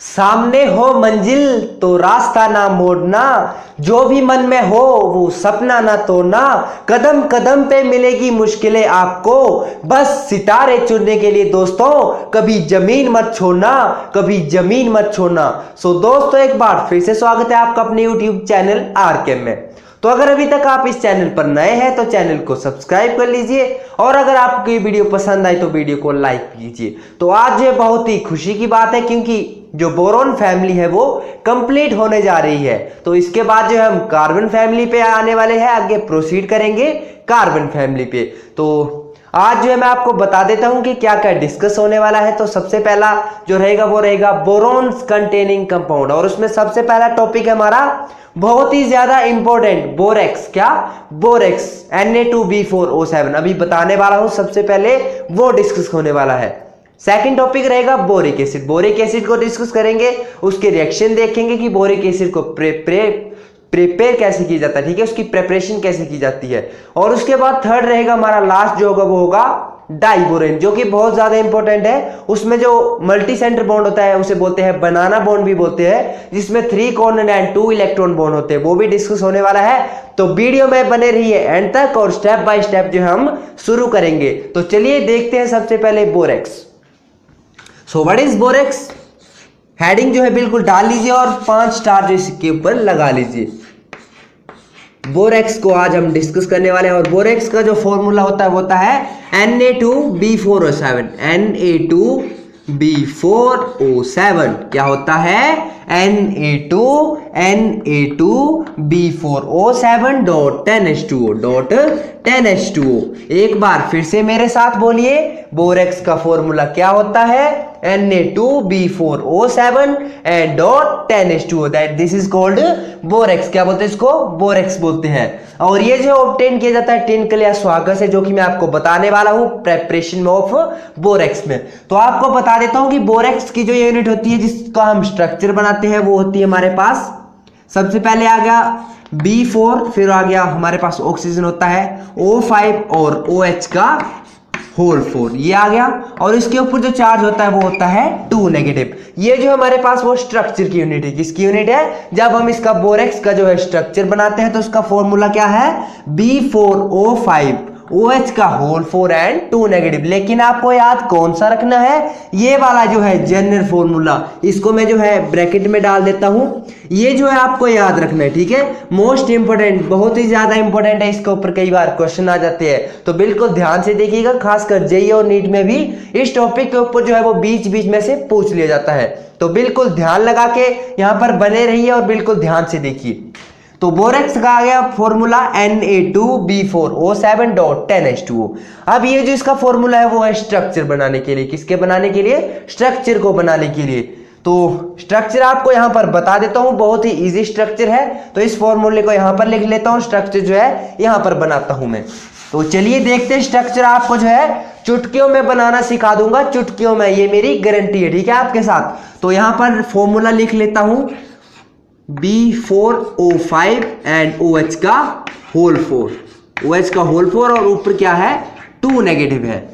सामने हो मंजिल तो रास्ता ना मोड़ना, जो भी मन में हो वो सपना ना तोड़ना, कदम कदम पे मिलेगी मुश्किलें आपको, बस सितारे चुनने के लिए दोस्तों कभी जमीन मत छोड़ना, कभी जमीन मत छोड़ना। सो दोस्तों एक बार फिर से स्वागत है आपका अपने YouTube चैनल आरके में। तो अगर अभी तक आप इस चैनल पर नए हैं तो चैनल को सब्सक्राइब कर लीजिए और अगर आपको ये वीडियो पसंद आई तो वीडियो को लाइक कीजिए। तो आज ये बहुत ही खुशी की बात है क्योंकि जो बोरोन फैमिली है वो कंप्लीट होने जा रही है। तो इसके बाद जो हम कार्बन फैमिली पे आने वाले हैं, आगे प्रोसीड करेंगे कार्बन फैमिली पे। तो आज जो है मैं आपको बता देता हूं कि क्या क्या डिस्कस होने वाला है। तो सबसे पहला जो रहेगा वो रहेगा बोरोन्स कंटेनिंग कंपाउंड और उसमें सबसे पहला टॉपिक है हमारा बहुत ही ज्यादा इंपॉर्टेंट बोरेक्स। क्या? बोरेक्स Na2B4O7 अभी बताने वाला हूं, सबसे पहले वो डिस्कस होने वाला है। सेकंड टॉपिक रहेगा बोरिक एसिड। बोरिक एसिड को डिस्कस करेंगे, उसके रिएक्शन देखेंगे कि बोरिक एसिड को प्रिपेयर कैसे किया जाता है, ठीक है, उसकी प्रिपरेशन कैसे की जाती है। और उसके बाद थर्ड रहेगा हमारा लास्ट जो होगा वो होगा डाइबोरेन, जो कि बहुत ज्यादा इंपॉर्टेंट है। उसमें जो मल्टी सेंटर बॉन्ड होता है उसे बोलते हैं बनाना बॉन्ड भी बोलते हैं, जिसमें 3 कॉर्नर एंड 2 इलेक्ट्रॉन बॉन्ड होते हैं, वो भी डिस्कस होने वाला है। तो वीडियो में बने रहिए एंड तक और स्टेप बाय स्टेप जो हम शुरू करेंगे। तो चलिए देखते हैं सबसे पहले borax. So what is borax? Heading जो है बिल्कुल डाल लीजिए और 5 स्टार जो इसके ऊपर लगा लीजिए। बोरेक्स को आज हम डिस्कस करने वाले हैं और बोरेक्स का जो फॉर्मूला होता है वो होता है Na2B4O7। Na2B4O7 क्या होता है? Na2B4O7.10H2O एक बार फिर से मेरे साथ बोलिए, बोरेक्स का फॉर्मूला क्या होता है? Na2B4O7 and 10H2O, that this is called borax. क्या बोलते हैं इसको? बोरेक्स बोलते हैं। और ये जो ऑब्टेन किया जाता है टिनकल या स्वागत से, जो कि मैं आपको बताने वाला हूं प्रेपरेशन ऑफ बोरेक्स में। तो आपको बता देता हूं कि बोरेक्स की जो यूनिट होती है जिसका हम स्ट्रक्चर बनाते हैं वो होती है हमारे पास, सबसे पहले आ गया B4, फिर आ गया हमारे पास ऑक्सीजन होता है O5 और OH का होल 4, ये आ गया। और इसके ऊपर जो चार्ज होता है वो होता है 2 नेगेटिव। ये जो हमारे पास वो स्ट्रक्चर की यूनिट है। किसकी यूनिट है? जब हम इसका बोरेक्स का जो है स्ट्रक्चर बनाते हैं तो उसका फॉर्मूला क्या है? B4O5 OH का होल 4 एंड 2 नेगेटिव। लेकिन आपको याद कौन सा रखना है? ये वाला जो है जनरल फॉर्मूला, इसको मैं जो है ब्रैकेट में डाल देता हूं। ये जो है आपको याद रखना है, ठीक है, मोस्ट इंपोर्टेंट, बहुत ही ज्यादा इंपोर्टेंट है। इसके ऊपर कई बार क्वेश्चन आ जाते हैं तो बिल्कुल ध्यान से देखिएगा, खासकर जेईई और नीट में भी इस टॉपिक के ऊपर जो है वो बीच बीच में से पूछ लिया जाता है। तो बिल्कुल ध्यान लगा के यहाँ पर बने रहिए और बिल्कुल ध्यान से देखिए। तो बोरेक्स का आ गया फॉर्मूला Na2B4O7.10H2O। अब ये जो इसका फॉर्मूला है वो है स्ट्रक्चर बनाने के लिए। किसके बनाने के लिए? स्ट्रक्चर को बनाने के लिए। तो स्ट्रक्चर आपको यहां पर बता देता हूं, बहुत ही इजी स्ट्रक्चर है। तो इस फॉर्मूले को यहां पर लिख लेता हूं, स्ट्रक्चर जो है यहां पर बनाता हूं मैं। तो चलिए देखते हैं स्ट्रक्चर। आपको जो है चुटकियों में बनाना सिखा दूंगा, चुटकियों में, ये मेरी गारंटी है, ठीक है, आपके साथ। तो यहां पर फॉर्मूला लिख लेता हूं B4O5 एंड OH का होल 4, OH का होल 4 और ऊपर क्या है? 2 नेगेटिव है।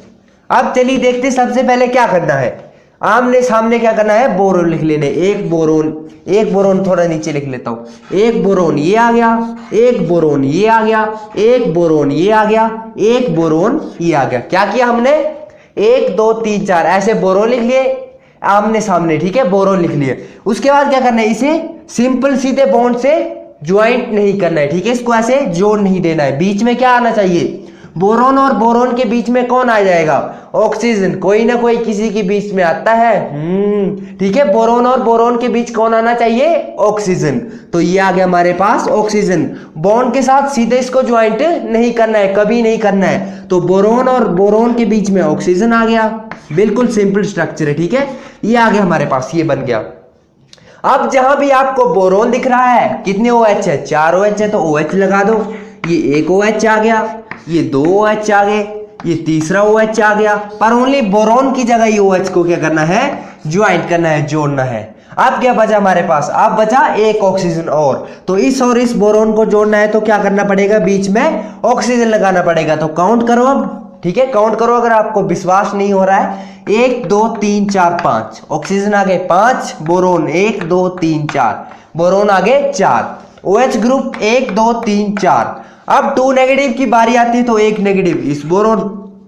अब चलिए देखते हैं सबसे पहले क्या करना है। आमने सामने क्या करना है? बोरोन लिख लेने। एक बोरोन थोड़ा नीचे लिख लेता हूं। एक बोरोन ये आ गया, एक बोरोन ये आ गया, एक बोरोन ये आ गया, एक बोरोन ये आ गया। क्या किया हमने? 1 2 3 4 ऐसे बोरोन लिख लिए आमने सामने, ठीक है, बोरोन लिख लिए। उसके बाद क्या करना है? इसे सिंपल सीधे बॉन्ड से ज्वाइंट नहीं करना है, ठीक है, इसको ऐसे जोड़ नहीं देना है। बीच में क्या आना चाहिए? बोरोन और बोरोन के बीच में कौन आ जाएगा? ऑक्सीजन। कोई ना कोई किसी के बीच में आता है, ठीक है, बोरोन और बोरोन के बीच कौन आना चाहिए? ऑक्सीजन। तो ये आ गया हमारे पास ऑक्सीजन। बॉन्ड के साथ सीधे इसको ज्वाइंट नहीं करना है, कभी नहीं करना है। तो बोरोन और बोरोन के बीच में ऑक्सीजन आ गया। बिल्कुल सिंपल स्ट्रक्चर है, ठीक है, ये आ गया हमारे पास, ये बन गया। अब जहां भी आपको बोरोन दिख रहा है, कितने OH है? 4 OH है, तो OH लगा दो। ये एक OH आ गया, ये 2 OH आ गए, ये तीसरा OH आ गया। पर ओनली बोरोन की जगह ये OH को क्या करना है? ज्वाइंट करना है, जोड़ना है। अब क्या बचा हमारे पास? अब बचा एक ऑक्सीजन और। तो इस और इस बोरोन को जोड़ना है तो क्या करना पड़ेगा? बीच में ऑक्सीजन लगाना पड़ेगा। तो काउंट करो अब, ठीक है, काउंट करो अगर आपको विश्वास नहीं हो रहा है। 1 2 3 4 5 ऑक्सीजन आ गए 5, बोरोन 1 2 3 4, बोरोन आ गए 4, OH ग्रुप 1 2 3 4। अब 2 नेगेटिव की बारी आती है तो एक नेगेटिव इस बोरोन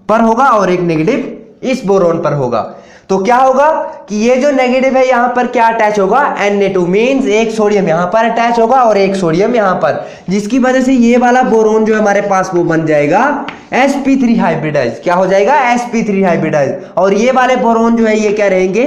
पर होगा और एक नेगेटिव इस बोरोन पर होगा। तो क्या होगा कि ये जो नेगेटिव है यहां पर क्या अटैच होगा, Na2 मींस एक सोडियम यहां पर अटैच होगा और एक सोडियम यहां पर, जिसकी वजह से ये वाला बोरोन जो हमारे पास वो बन जाएगा sp3 हाइब्रिडाइज। क्या हो जाएगा, sp3 हाइब्रिडाइज। और ये वाले बोरोन जो है ये क्या रहेंगे,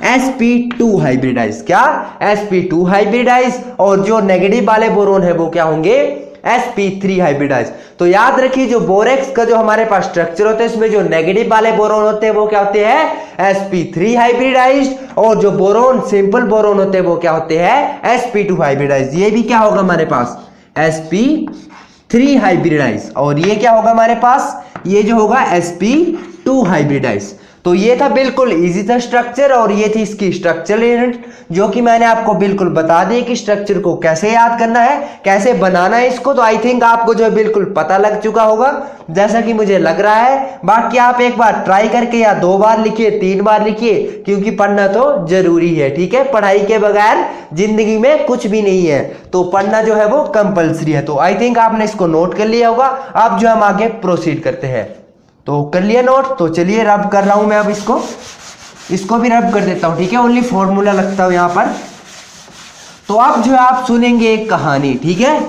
sp2 हाइब्रिडाइज। क्या, sp2 हाइब्रिडाइज। और जो नेगेटिव वाले बोरोन है वो क्या होंगे, sp3 हाइब्रिडाइज। तो याद रखिए जो बोरेक्स का जो हमारे पास स्ट्रक्चर होता है इसमें जो नेगेटिव वाले बोरोन होते हैं वो क्या होते हैं, sp3 हाइब्रिडाइज। और जो बोरोन सिंपल बोरोन होते हैं वो क्या होते हैं, sp2 हाइब्रिडाइज। ये भी क्या होगा हमारे पास, sp3 हाइब्रिडाइज। और ये क्या होगा हमारे पास, ये जो होगा sp2 हाइब्रिडाइज। तो ये था बिल्कुल इजी था स्ट्रक्चर, और ये थी इसकी स्ट्रक्चरल यूनिट जो कि मैंने आपको बिल्कुल बता दी कि स्ट्रक्चर को कैसे याद करना है, कैसे बनाना है इसको। तो आई थिंक आपको जो है बिल्कुल पता लग चुका होगा जैसा कि मुझे लग रहा है। बाकी आप एक बार ट्राई करके या 2 बार लिखिए, 3 बार लिखिए, क्योंकि पढ़ना तो जरूरी है। ठीक है, पढ़ाई के बगैर जिंदगी में कुछ भी नहीं है, तो पढ़ना जो है वो कंपल्सरी है। तो आई थिंक आपने इसको नोट कर लिया होगा। अब जो हम आगे प्रोसीड करते हैं, तो कर लिया नोट। तो चलिए रब कर रहा हूं मैं अब इसको भी रब कर देता हूं। ठीक है, ओनली फॉर्मूला लगता हूं यहां पर। तो अब जो है आप सुनेंगे एक कहानी। ठीक है,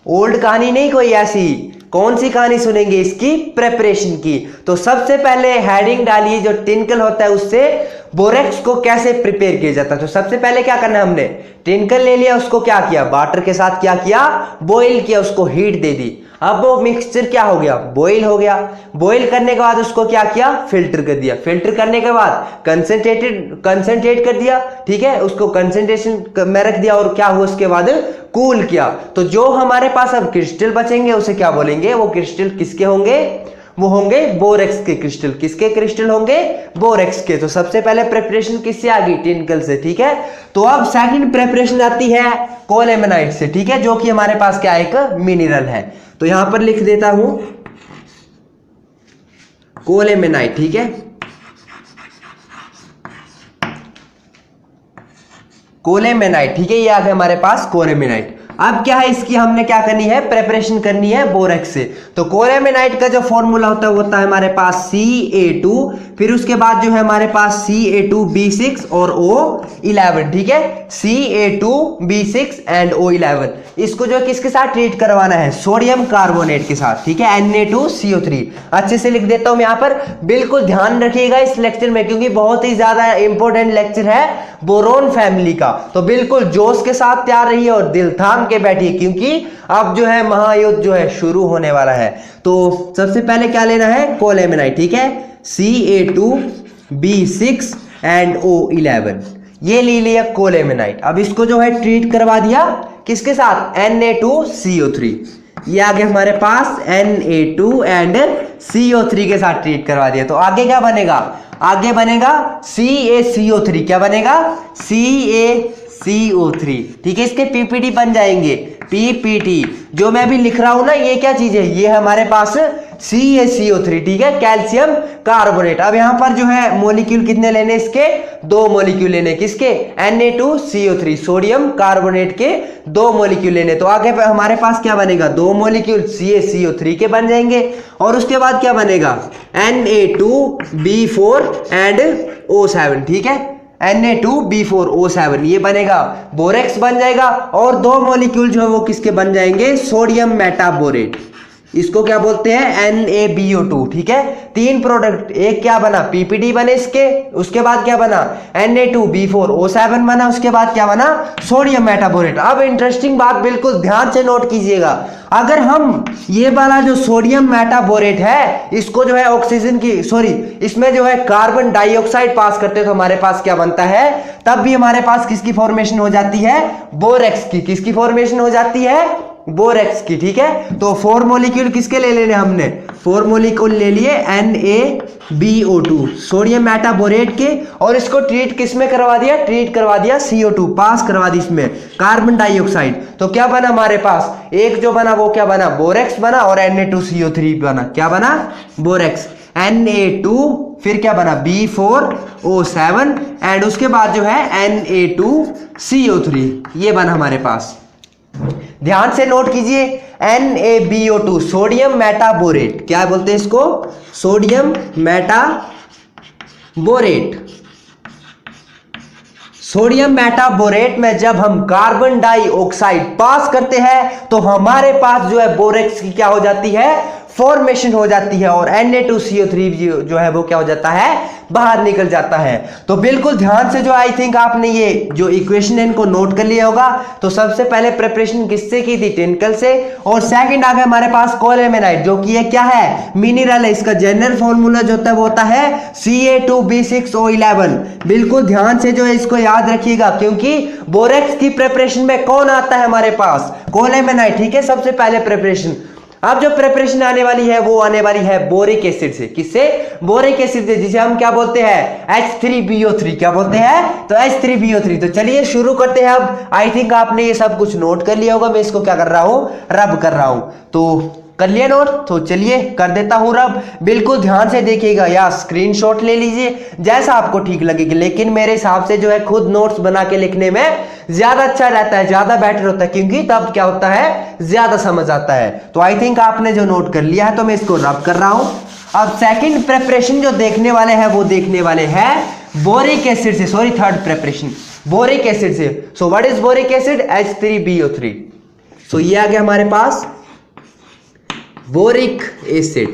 ओल्ड कहानी नहीं, कोई ऐसी। कौन सी कहानी सुनेंगे, इसकी प्रेपरेशन की। तो सबसे पहले हेडिंग डालिए, जो टिनकल होता है उससे बोरेक्स को कैसे प्रिपेयर किया जाता है। तो सबसे पहले क्या करना है, हमने टिनकल ले लिया, उसको क्या किया, वाटर के साथ क्या किया, बॉईल किया, उसको हीट दे दी। अब वो मिक्सचर क्या हो गया, बॉईल हो गया। बॉईल करने के बाद उसको क्या किया, फिल्टर कर दिया। फिल्टर करने के बाद कंसंट्रेट कर दिया। ठीक है, उसको कंसंट्रेशन में रख दिया। और क्या हुआ उसके बाद, कूल किया। तो जो हमारे पास अब क्रिस्टल बचेंगे उसे क्या बोलेंगे, वो क्रिस्टल किसके होंगे, वो होंगे बोरेक्स के क्रिस्टल। किसके क्रिस्टल होंगे, बोरेक्स के। तो सबसे पहले प्रिपरेशन किससे आ गई, टिनकल से। ठीक है, तो अब सेकंड प्रिपरेशन आती है कोलेमेनाइट से। ठीक है, जो कि हमारे पास क्या एक मिनरल है। तो यहां पर लिख देता हूं कोलेमेनाइट। ठीक है, कोलेमेनाइट। ठीक है, ये आ गया हमारे पास कोलेमेनाइट। अब क्या है, इसकी हमने क्या करनी है, प्रिपरेशन करनी है बोरेक्स से। तो कोलेमेनाइट का जो फॉर्मूला होता है वो होता है हमारे पास Ca2, फिर उसके बाद जो है हमारे पास Ca2B6 और O11। ठीक है, Ca2B6 एंड O11। इसको जो है किसके साथ ट्रीट करवाना है, सोडियम कार्बोनेट के साथ। ठीक है, Na2CO3। अच्छे से लिख देता हूं यहां पर, बिल्कुल ध्यान रखिएगा इस लेक्चर में, क्योंकि बहुत ही ज्यादा इंपॉर्टेंट लेक्चर है बोरोन फैमिली का। तो बिल्कुल जोश के साथ तैयार रहिए और दिल थाम के बैठिए, क्योंकि अब जो है महायुद्ध जो है शुरू होने वाला है। तो सबसे पहले क्या लेना है, कोलेमेनाइट। ठीक है, Ca2B6 एंड O11, ये ले लिया कोलेमेनाइट। अब इसको जो है ट्रीट करवा दिया किसके साथ, Na2CO3। ये आगे हमारे पास Na2 एंड CO3 के साथ ट्रीट करवा दिया। तो आगे क्या बनेगा, आगे बनेगा CaCO3। क्या बनेगा, CaCO3। ठीक है, इसके पीपीटी बन जाएंगे, पीपीटी। जो मैं अभी लिख रहा हूं ना, ये क्या चीज है, ये हमारे पास CaCO3। ठीक है, कैल्शियम कार्बोनेट। अब यहां पर जो है मोलिक्यूल कितने लेने, इसके 2 मोलिक्यूल लेने। किसके, Na2CO3, सोडियम कार्बोनेट के 2 मोलिक्यूल लेने। तो आगे हमारे पास क्या बनेगा, 2 मोलिक्यूल CaCO3 के बन जाएंगे। और उसके बाद क्या बनेगा, Na2B4 एंड O7। ठीक है, Na2B4O7 ये बनेगा, बोरेक्स बन जाएगा। और 2 मॉलिक्यूल जो है वो किसके बन जाएंगे, सोडियम मेटाबोरेट। इसको क्या बोलते हैं, NaBO2। ठीक है, 3 प्रोडक्ट, एक क्या बना, पीपीडी बने इसके, उसके बाद क्या बना, Na2B4O7 बना, उसके बाद क्या बना, सोडियम मेटाबोरेट। अब इंटरेस्टिंग बात बिल्कुल ध्यान से नोट कीजिएगा, अगर हम ये वाला जो सोडियम मेटाबोरेट है इसको जो है ऑक्सीजन की इसमें जो है कार्बन डाइऑक्साइड पास करते तो हमारे पास क्या बनता है, तब भी हमारे पास किसकी फॉर्मेशन हो जाती है, बोरेक्स की। किसकी फॉर्मेशन हो जाती है, बोरेक्स की, ठीक है। तो 4 मॉलिक्यूल किसके ले लेने हमने, 4 मॉलिक्यूल ले लिए NaBO2 सोडियम मेटाबोरेट के, और इसको ट्रीट किस में करवा दिया, ट्रीट करवा दिया CO2, पास करवा दी इसमें कार्बन डाइऑक्साइड। तो क्या बना हमारे पास, एक जो बना वो क्या बना, बोरेक्स बना, और Na2CO3 बना, क्या बना, बोरेक्स, Na2, फिर क्या बना B4O7, एंड उसके बाद जो है Na2CO3, ये बना हमारे पास। ध्यान से नोट कीजिए, NaBO2 सोडियम मेटाबोरेट, क्या बोलते हैं इसको, सोडियम मेटाबोरेट। सोडियम मेटाबोरेट में जब हम कार्बन डाइऑक्साइड पास करते हैं तो हमारे पास जो है बोरेक्स की क्या हो जाती है, फॉर्मेशन हो जाती है, और Na2CO3 जो है वो क्या हो जाता है, बाहर निकल जाता है। तो बिल्कुल ध्यान से जो आई थिंक आपने ये जो इक्वेशन है इनको नोट कर लिया होगा। तो सबसे पहले प्रिपरेशन किससे की थी, टिनकल से, और सेकंड आ गया हमारे पास कोलेमेनाइट, जो कि ये क्या है, मिनरल है। इसका जनरल फॉर्मूला जो होता है वो होता है Ca2B6O11। बिल्कुल ध्यान से जो है इसको याद रखिएगा, क्योंकि बोरेक्स की प्रिपरेशन में कौन आता है हमारे पास, कोलेमेनाइट, ठीक है, सबसे पहले प्रिपरेशन। अब जो प्रिपरेशन आने वाली है वो आने वाली है बोरिक एसिड से, किससे, बोरिक एसिड से, जिसे हम क्या बोलते हैं, H3BO3, क्या बोलते हैं, तो H3BO3। तो चलिए शुरू करते हैं। अब आई थिंक आपने ये सब कुछ नोट कर लिया होगा, मैं इसको क्या कर रहा हूं, रब कर रहा हूं। तो कर लिया नोट, तो चलिए कर देता हूं रब। बिल्कुल ध्यान से देखिएगा, या स्क्रीनशॉट ले लीजिए जैसा आपको ठीक लगेगा, लेकिन मेरे हिसाब से जो है खुद नोट्स बना के लिखने में ज्यादा अच्छा रहता है, ज्यादा बेटर होता है, क्योंकि तब क्या होता है, ज्यादा समझ आता है। तो आई थिंक आपने जो नोट कर लिया है, तो मैं इसको रब कर रहा हूं। अब सेकंड प्रिपरेशन जो देखने वाले हैं वो देखने वाले हैं बोरिक एसिड से, sorry third preparation boric acid से। So what is boric acid, H3BO3। So ये आ गया हमारे पास बोरिक एसिड,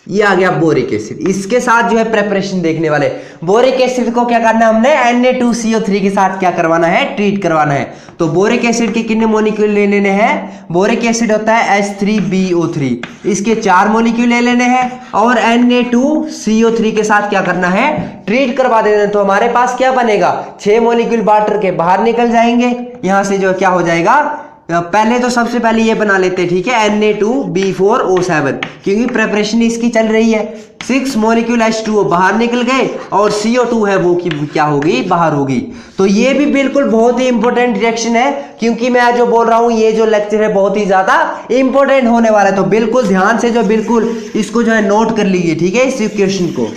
ये आ गया बोरिक एसिड। इसके साथ जो है प्रिपरेशन देखने वाले, बोरिक एसिड को क्या करना है हमने, Na2CO3 के साथ क्या करवाना है, ट्रीट करवाना है। तो बोरिक एसिड के कितने मॉलिक्यूल ले लेने हैं, बोरिक एसिड होता है H3BO3, इसके 4 मॉलिक्यूल ले लेने हैं, और Na2CO3 के साथ क्या करना है, ट्रीट करवा देना। तो हमारे पास क्या बनेगा, 6 मॉलिक्यूल वाटर के बाहर निकल जाएंगे, यहां से जो क्या हो जाएगा, पहले तो सबसे पहले ये बना लेते हैं, ठीक है, Na2B4O7, क्योंकि प्रिपरेशन इसकी चल रही है। 6 मॉलिक्यूल H2O बाहर निकल गए, और CO2 है वो की क्या होगी, बाहर होगी। तो ये भी बिल्कुल बहुत ही इंपॉर्टेंट रिएक्शन है, क्योंकि मैं जो बोल रहा हूं ये जो लेक्चर है बहुत ही ज्यादा इंपॉर्टेंट होने वाला है। तो बिल्कुल ध्यान से जो बिल्कुल इसको जो है नोट कर लीजिए, ठीक है, इस इक्वेशन को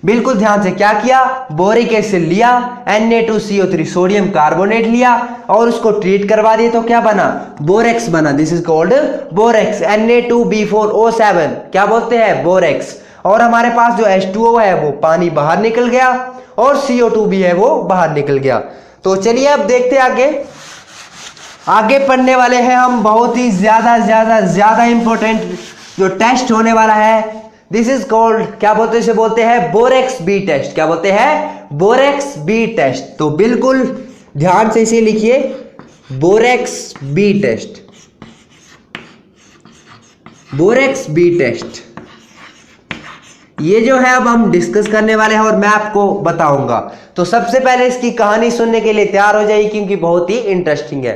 बिल्कुल ध्यान से। क्या किया, बोरिक एसिड लिया, Na2CO3 सोडियम कार्बोनेट लिया, और उसको ट्रीट करवा दिए, तो क्या बना, बोरेक्स बना। This is called borax, Na2B4O7, क्या बोलते हैं, बोरेक्स। और हमारे पास जो H2O है वो पानी बाहर निकल गया, और CO2 भी है वो बाहर निकल गया। तो चलिए अब देखते आगे, आगे पढ़ने वाले हैं हम बहुत ही ज्यादा इंपॉर्टेंट जो टेस्ट होने वाला है। दिस इज कॉल्ड, क्या बोलते हैं, इसे बोलते हैं बोरेक्स बी टेस्ट। क्या बोलते हैं, बोरेक्स बी टेस्ट। तो बिल्कुल ध्यान से इसे लिखिए, borax bead test, borax bead test. ये जो है अब हम डिस्कस करने वाले हैं, और मैं आपको बताऊंगा। तो सबसे पहले इसकी कहानी सुनने के लिए तैयार हो जाइए, क्योंकि बहुत ही इंटरेस्टिंग है।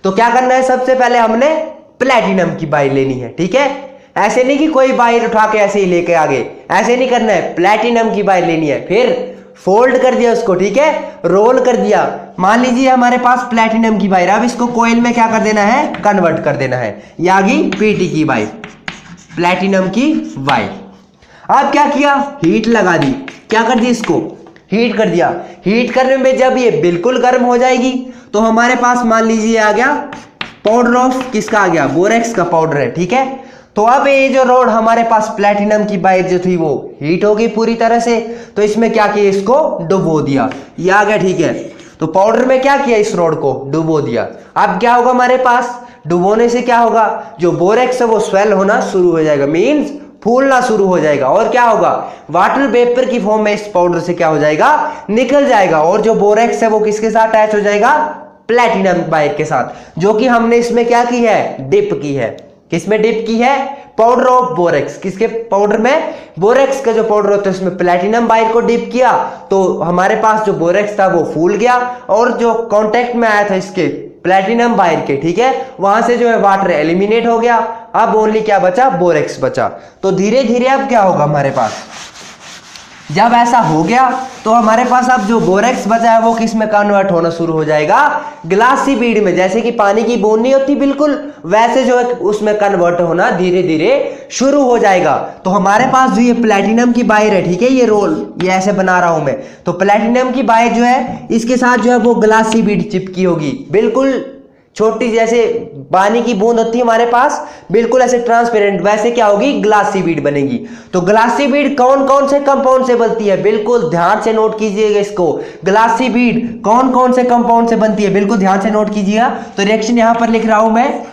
तो क्या करना है, सबसे पहले हमने प्लेटिनम की बाइल लेनी है, ठीक है, ऐसे नहीं कि कोई बाइल उठा के ऐसे ही लेके आगे, ऐसे नहीं करना है, प्लेटिनम की बाइल लेनी है। फिर फोल्ड कर दिया उसको, ठीक है, रोल कर दिया। मान लीजिए हमारे पास प्लेटिनम की बाइल, अब इसको कोयल में क्या कर देना है, कन्वर्ट कर देना है। ये आ गई पीटी की बाइल, प्लेटिनम की बाइल। अब क्या किया, हीट लगा दी, क्या कर दी, इसको हीट कर दिया। हीट करने में जब ये बिल्कुल गर्म हो जाएगी, तो हमारे पास मान लीजिए आ गया पाउडर ऑफ किसका, आ गया बोरेक्स का पाउडर है, ठीक है। तो अब ये जो रोड हमारे पास प्लेटिनम की बाइल जो थी वो हीट हो गई पूरी तरह से, तो इसमें क्या किया, इसको डुबो दिया, ये आ गया, ठीक है। तो पाउडर में क्या किया, इस रोड को डुबो दिया। अब क्या होगा हमारे पास, डुबोने से क्या होगा, जो बोरेक्स है वो स्वेल होना शुरू हो जाएगा, मींस फूलना शुरू हो जाएगा, और क्या होगा, वाटर वेपर की फॉर्म में इस पाउडर से क्या हो जाएगा, निकल जाएगा, और जो बोरेक्स है वो किसके साथ अटैच हो जाएगा, प्लेटिनम बाइल के साथ, जो कि हमने इसमें क्या की है, डिप की है। किसमें डिप की है, पाउडर ऑफ बोरेक्स, किसके पाउडर में, बोरेक्स का जो पाउडर होता है उसमें प्लेटिनम बाइल को डिप किया। तो हमारे पास जो बोरेक्स था वो फूल गया, और जो कांटेक्ट में आया था इसके प्लेटिनम बायर के, ठीक है, वहां से जो है वाटर एलिमिनेट हो गया। अब ओनली क्या बचा, बोरेक्स बचा। तो धीरे धीरे अब क्या होगा हमारे पास, जब ऐसा हो गया तो हमारे पास अब जो बोरेक्स बचा है वो किस में कन्वर्ट होना शुरू हो जाएगा, ग्लासी बीड में। जैसे कि पानी की बूंद नहीं होती बिल्कुल वैसे जो है उसमें कन्वर्ट होना धीरे धीरे शुरू हो जाएगा। तो हमारे पास जो ये प्लेटिनम की बायर है, ठीक है, ये रोल ये ऐसे बना रहा हूं मैं, तो प्लेटिनम की बायर जो है इसके साथ जो है वो ग्लासी बीड चिपकी होगी, बिल्कुल छोटी, जैसे पानी की बूंद होती है हमारे पास बिल्कुल ऐसे ट्रांसपेरेंट, वैसे क्या होगी, ग्लासी बीड बनेगी। तो ग्लासी बीड कौन कौन से कंपाउंड से बनती है, बिल्कुल ध्यान से नोट कीजिएगा इसको। ग्लासी बीड कौन कौन से कंपाउंड से बनती है, बिल्कुल ध्यान से नोट कीजिएगा। तो रिएक्शन यहां पर लिख रहा हूं मैं,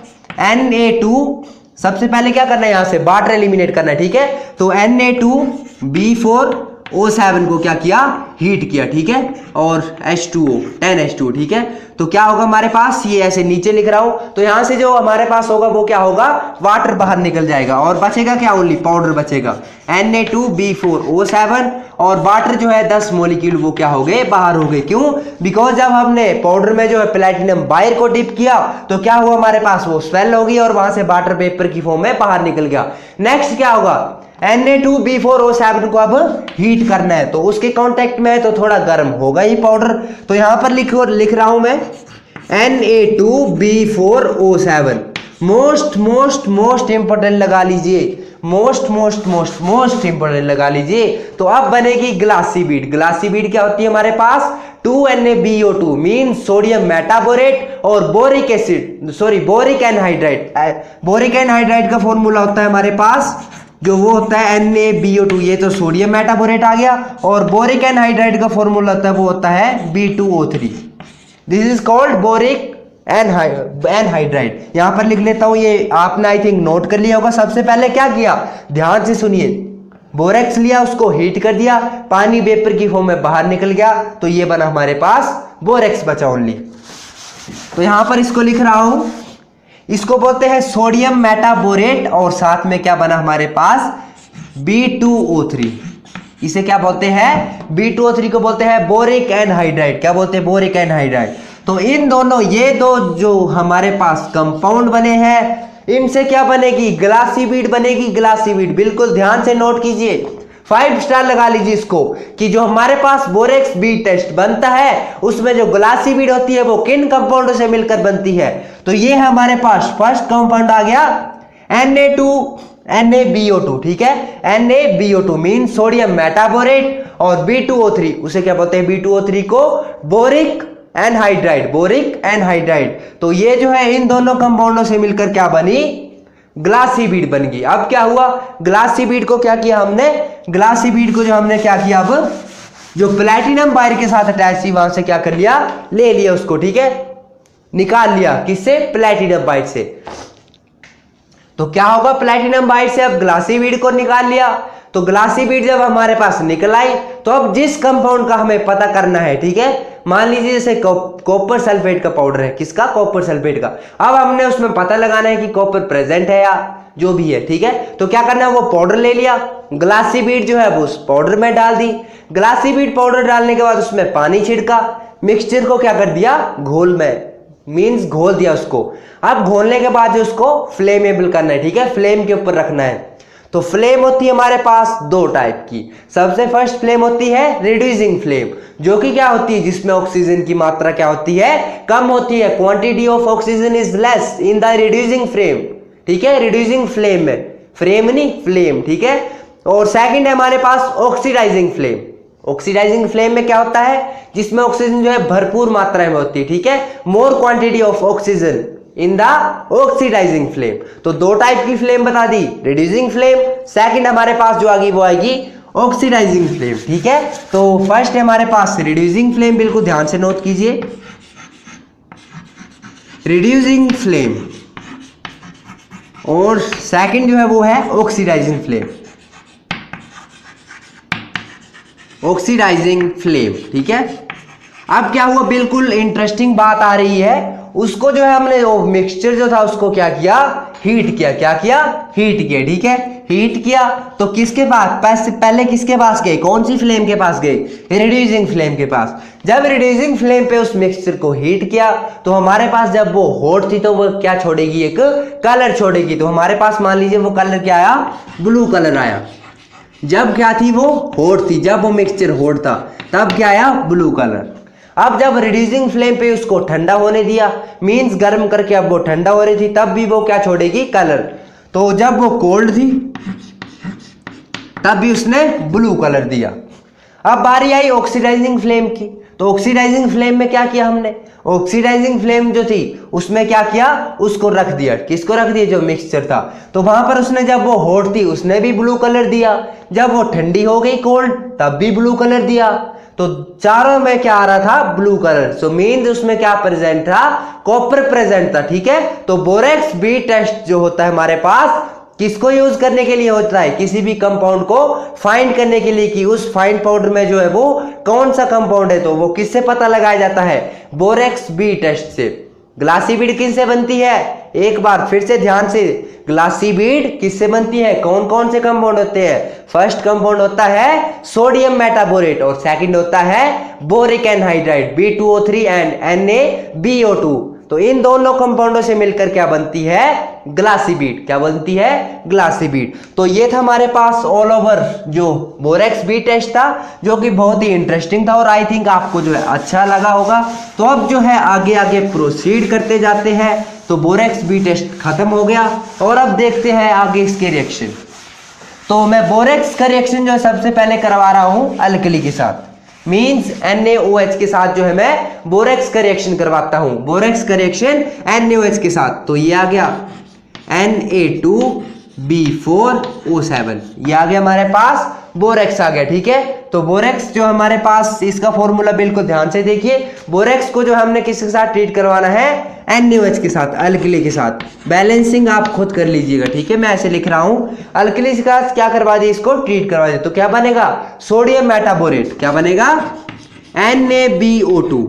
Na2, सबसे पहले क्या करना है, यहां से वाटर एलिमिनेट करना है, ठीक है। तो Na2B4O7 को क्या किया, हीट किया, ठीक है, और H2O 10H2O, ठीक है। तो क्या होगा हमारे पास, ये ऐसे नीचे लिख रहा हूं, तो यहां से जो हमारे पास होगा वो क्या होगा, वाटर बाहर निकल जाएगा और बचेगा क्या, ओनली पाउडर बचेगा Na2B4O7, और वाटर जो है 10 मॉलिक्यूल वो क्या हो गए, बाहर हो गए। क्यों, बिकॉज जब हमने पाउडर में जो है प्लेटिनम बायर को डिप किया तो क्या हुआ हमारे पास, वो स्वेल हो गई और वहां से वाटर पेपर की फॉर्म में बाहर निकल गया। नेक्स्ट क्या होगा, Na2B4O7 को अब हीट करना है, तो उसके कांटेक्ट में है तो थोड़ा गर्म होगा ही पाउडर। तो यहां पर लिख रहा हूं मैं Na2B4O7, मोस्ट इंपोर्टेंट लगा लीजिए, मोस्ट इंपोर्टेंट लगा लीजिए। तो अब बनेगी ग्लासी बीड। ग्लासी बीड क्या होती है हमारे पास, 2NaBO2 मीन सोडियम मेटाबोरेट और boric acid, sorry boric anhydride. Boric anhydride का फॉर्मूला होता है हमारे पास जो वो होता है NaBO2, ये तो सोडियम मेटाबोरेट आ गया, और बोरिक एनहाइड्राइड का फॉर्मूला होता है वो होता है B2O3। This is called boric anhydride. यहां पर लिख लेता हूं, ये आपने आई थिंक नोट कर लिया होगा। सबसे पहले क्या किया, ध्यान से सुनिए, बोरेक्स लिया, उसको हीट कर दिया, पानी वेपर की फॉर्म में बाहर निकल गया, तो ये बना हमारे पास बोरेक्स बचा ओनली। तो यहां पर इसको लिख रहा हूं, इसको बोलते हैं सोडियम मेटाबोरेट, और साथ में क्या बना हमारे पास, B2O3। इसे क्या बोलते हैं, B2O3 को बोलते हैं बोरिक एनहाइड्राइड। क्या बोलते हैं, बोरिक एनहाइड्राइड। तो इन दोनों, ये दो जो हमारे पास कंपाउंड बने हैं, इनसे क्या बनेगी, ग्लासी बीड बनेगी। ग्लासी बीड बिल्कुल ध्यान से नोट कीजिए, 5 स्टार लगा लीजिए इसको, कि जो हमारे पास बोरेक्स बीड टेस्ट बनता है उसमें जो ग्लासी बीड होती है वो किन कंपाउंडों से मिलकर बनती है। तो ये हमारे पास फर्स्ट कंपाउंड आ गया NaBO2, ठीक है, NaBO2 मीन सोडियम मेटाबोरेट, और B2O3 उसे क्या बोलते हैं, B2O3 को बोरिक एनहाइड्राइड, बोरिक एनहाइड्राइड। तो ये जो है इन दोनों कंपाउंडों से मिलकर क्या बनी, ग्लासी बीड बन गई। अब क्या हुआ, ग्लासी बीड को क्या किया हमने, ग्लासी बीड को जो हमने क्या किया, अब जो प्लेटिनम बायर के साथ अटैच थी वहां से क्या कर लिया, ले लिया उसको, ठीक है, निकाल लिया, किससे, प्लेटिनम बायर से। तो क्या होगा, प्लेटिनम बायर से अब ग्लासी बीड को निकाल लिया। तो ग्लासी बीड जब हमारे पास निकल आई तो अब जिस कंपाउंड का हमें पता करना है, ठीक है, मान लीजिए जैसे कॉपर सल्फेट का पाउडर है, किसका, कॉपर सल्फेट का। अब हमने उसमें पता लगाना है कि कॉपर प्रेजेंट है या जो भी है, ठीक है। तो क्या करना है, वो पाउडर ले लिया, ग्लासी बीड जो है वो उस पाउडर में डाल दी। ग्लासी बीड पाउडर डालने के बाद उसमें पानी छिड़का, मिक्सचर को क्या कर दिया, घोल में, मीन्स घोल दिया उसको। अब घोलने के बाद जो उसको फ्लेमेबल करना है, ठीक है, फ्लेम के ऊपर रखना है। तो फ्लेम होती है हमारे पास 2 टाइप की। सबसे फर्स्ट फ्लेम होती है रिड्यूसिंग फ्लेम, जो कि क्या होती है, जिसमें ऑक्सीजन की मात्रा क्या होती है, कम होती है। Quantity of oxygen is less in the reducing flame, ठीक है, रिड्यूसिंग फ्लेम में, फ्रेम नहीं फ्लेम, ठीक है। और सेकंड है हमारे पास ऑक्सीडाइजिंग फ्लेम। ऑक्सीडाइजिंग फ्लेम में क्या होता है, जिसमें ऑक्सीजन जो है भरपूर मात्रा में होती है, ठीक है, more quantity of oxygen in the oxidising flame. तो 2 टाइप की फ्लेम बता दी, रिड्यूसिंग फ्लेम, सेकंड हमारे पास जो आएगी वो आएगी ऑक्सीडाइजिंग फ्लेम, ठीक है। तो फर्स्ट है हमारे पास रिड्यूसिंग फ्लेम, बिल्कुल ध्यान से नोट कीजिए, रिड्यूसिंग फ्लेम, और सेकंड जो है वो है ऑक्सीडाइजिंग फ्लेम, ऑक्सीडाइजिंग फ्लेम, ठीक है। अब क्या हुआ, बिल्कुल इंटरेस्टिंग बात आ रही है, उसको जो है हमने वो मिक्सचर जो था उसको क्या किया, हीट किया। क्या किया, हीट किया। ठीक है, हीट किया तो किसके पास, पहले किसके पास गए, कौन सी फ्लेम के पास गए, रिड्यूसिंग फ्लेम के पास। जब रिड्यूसिंग फ्लेम पे उस मिक्सचर को हीट किया तो हमारे पास जब वो हॉट थी तो वो क्या छोड़ेगी, एक कलर छोड़ेगी। तो हमारे पास मान लीजिए वो कलर क्या आया, ब्लू कलर आया। जब क्या थी, वो हॉट थी, जब वो मिक्सचर हॉट था तब क्या आया, ब्लू कलर। अब जब रिड्यूसिंग फ्लेम पे उसको ठंडा होने दिया, मींस गर्म करके अब वो ठंडा हो रही थी, तब भी वो क्या छोड़ेगी, कलर। तो जब वो कोल्ड थी तब भी उसने ब्लू कलर दिया। अब बारी आई ऑक्सीडाइजिंग फ्लेम की। तो ऑक्सीडाइजिंग फ्लेम में क्या किया हमने, ऑक्सीडाइजिंग फ्लेम जो थी उसमें क्या किया, उसको रख दिया। किसको रख दिया, जो मिक्सचर था। तो वहां पर उसने जब वो हॉट थी उसने भी ब्लू कलर दिया, जब वो ठंडी हो गई कोल्ड तब भी ब्लू कलर दिया। तो चारों में क्या आ रहा था, ब्लू कलर। सो मीन्स उसमें क्या प्रेजेंट था, कॉपर प्रेजेंट था। ठीक है, तो बोरेक्स बी टेस्ट जो होता है हमारे पास किसको यूज करने के लिए होता है, किसी भी कंपाउंड को फाइंड करने के लिए कि उस फाइंड पाउडर में जो है वो कौन सा कंपाउंड है। तो वो किससे पता लगाया जाता है, बोरेक्स बी टेस्ट से। ग्लासी बीड किससे बनती है, एक बार फिर से ध्यान से, ग्लासी बीड किससे बनती है, कौन कौन से कंपाउंड होते हैं। फर्स्ट कंपाउंड होता है सोडियम मेटाबोरेट और सेकंड होता है boric anhydride B2O3 and NaBO2। तो इन दोनों कंपाउंडों से मिलकर क्या बनती है, ग्लासी बीड। क्या बनती है, ग्लासी बीड। तो ये था हमारे पास ऑल ओवर जो बोरेक्स बी टेस्ट था, जो कि बहुत ही इंटरेस्टिंग था और आई थिंक आपको जो है अच्छा लगा होगा। तो अब जो है आगे आगे प्रोसीड करते जाते हैं। तो बोरेक्स बी टेस्ट खत्म हो गया और अब देखते हैं आगे इसके रिएक्शन। तो मैं बोरेक्स का रिएक्शन जो है सबसे पहले करवा रहा हूं अल्कली के साथ, मींस NaOH के साथ जो है मैं बोरेक्स का रिएक्शन करवाता हूं। बोरेक्स का रिएक्शन NaOH के साथ। तो ये आ गया Na2B4O7, ये आ गया हमारे पास, बोरेक्स आ गया। ठीक है, तो बोरेक्स जो हमारे पास, इसका फॉर्मूला बिल्कुल ध्यान से देखिए। बोरेक्स को जो हमने किसके साथ ट्रीट करवाना है, NaOH के साथ, अल्कली के साथ। बैलेंसिंग आप खुद कर लीजिएगा। ठीक है, मैं ऐसे लिख रहा हूं, अल्कली के साथ क्या करवा दिए, इसको ट्रीट करवा दिए। तो क्या बनेगा, सोडियम मेटाबोरेट। क्या बनेगा, NaBO2।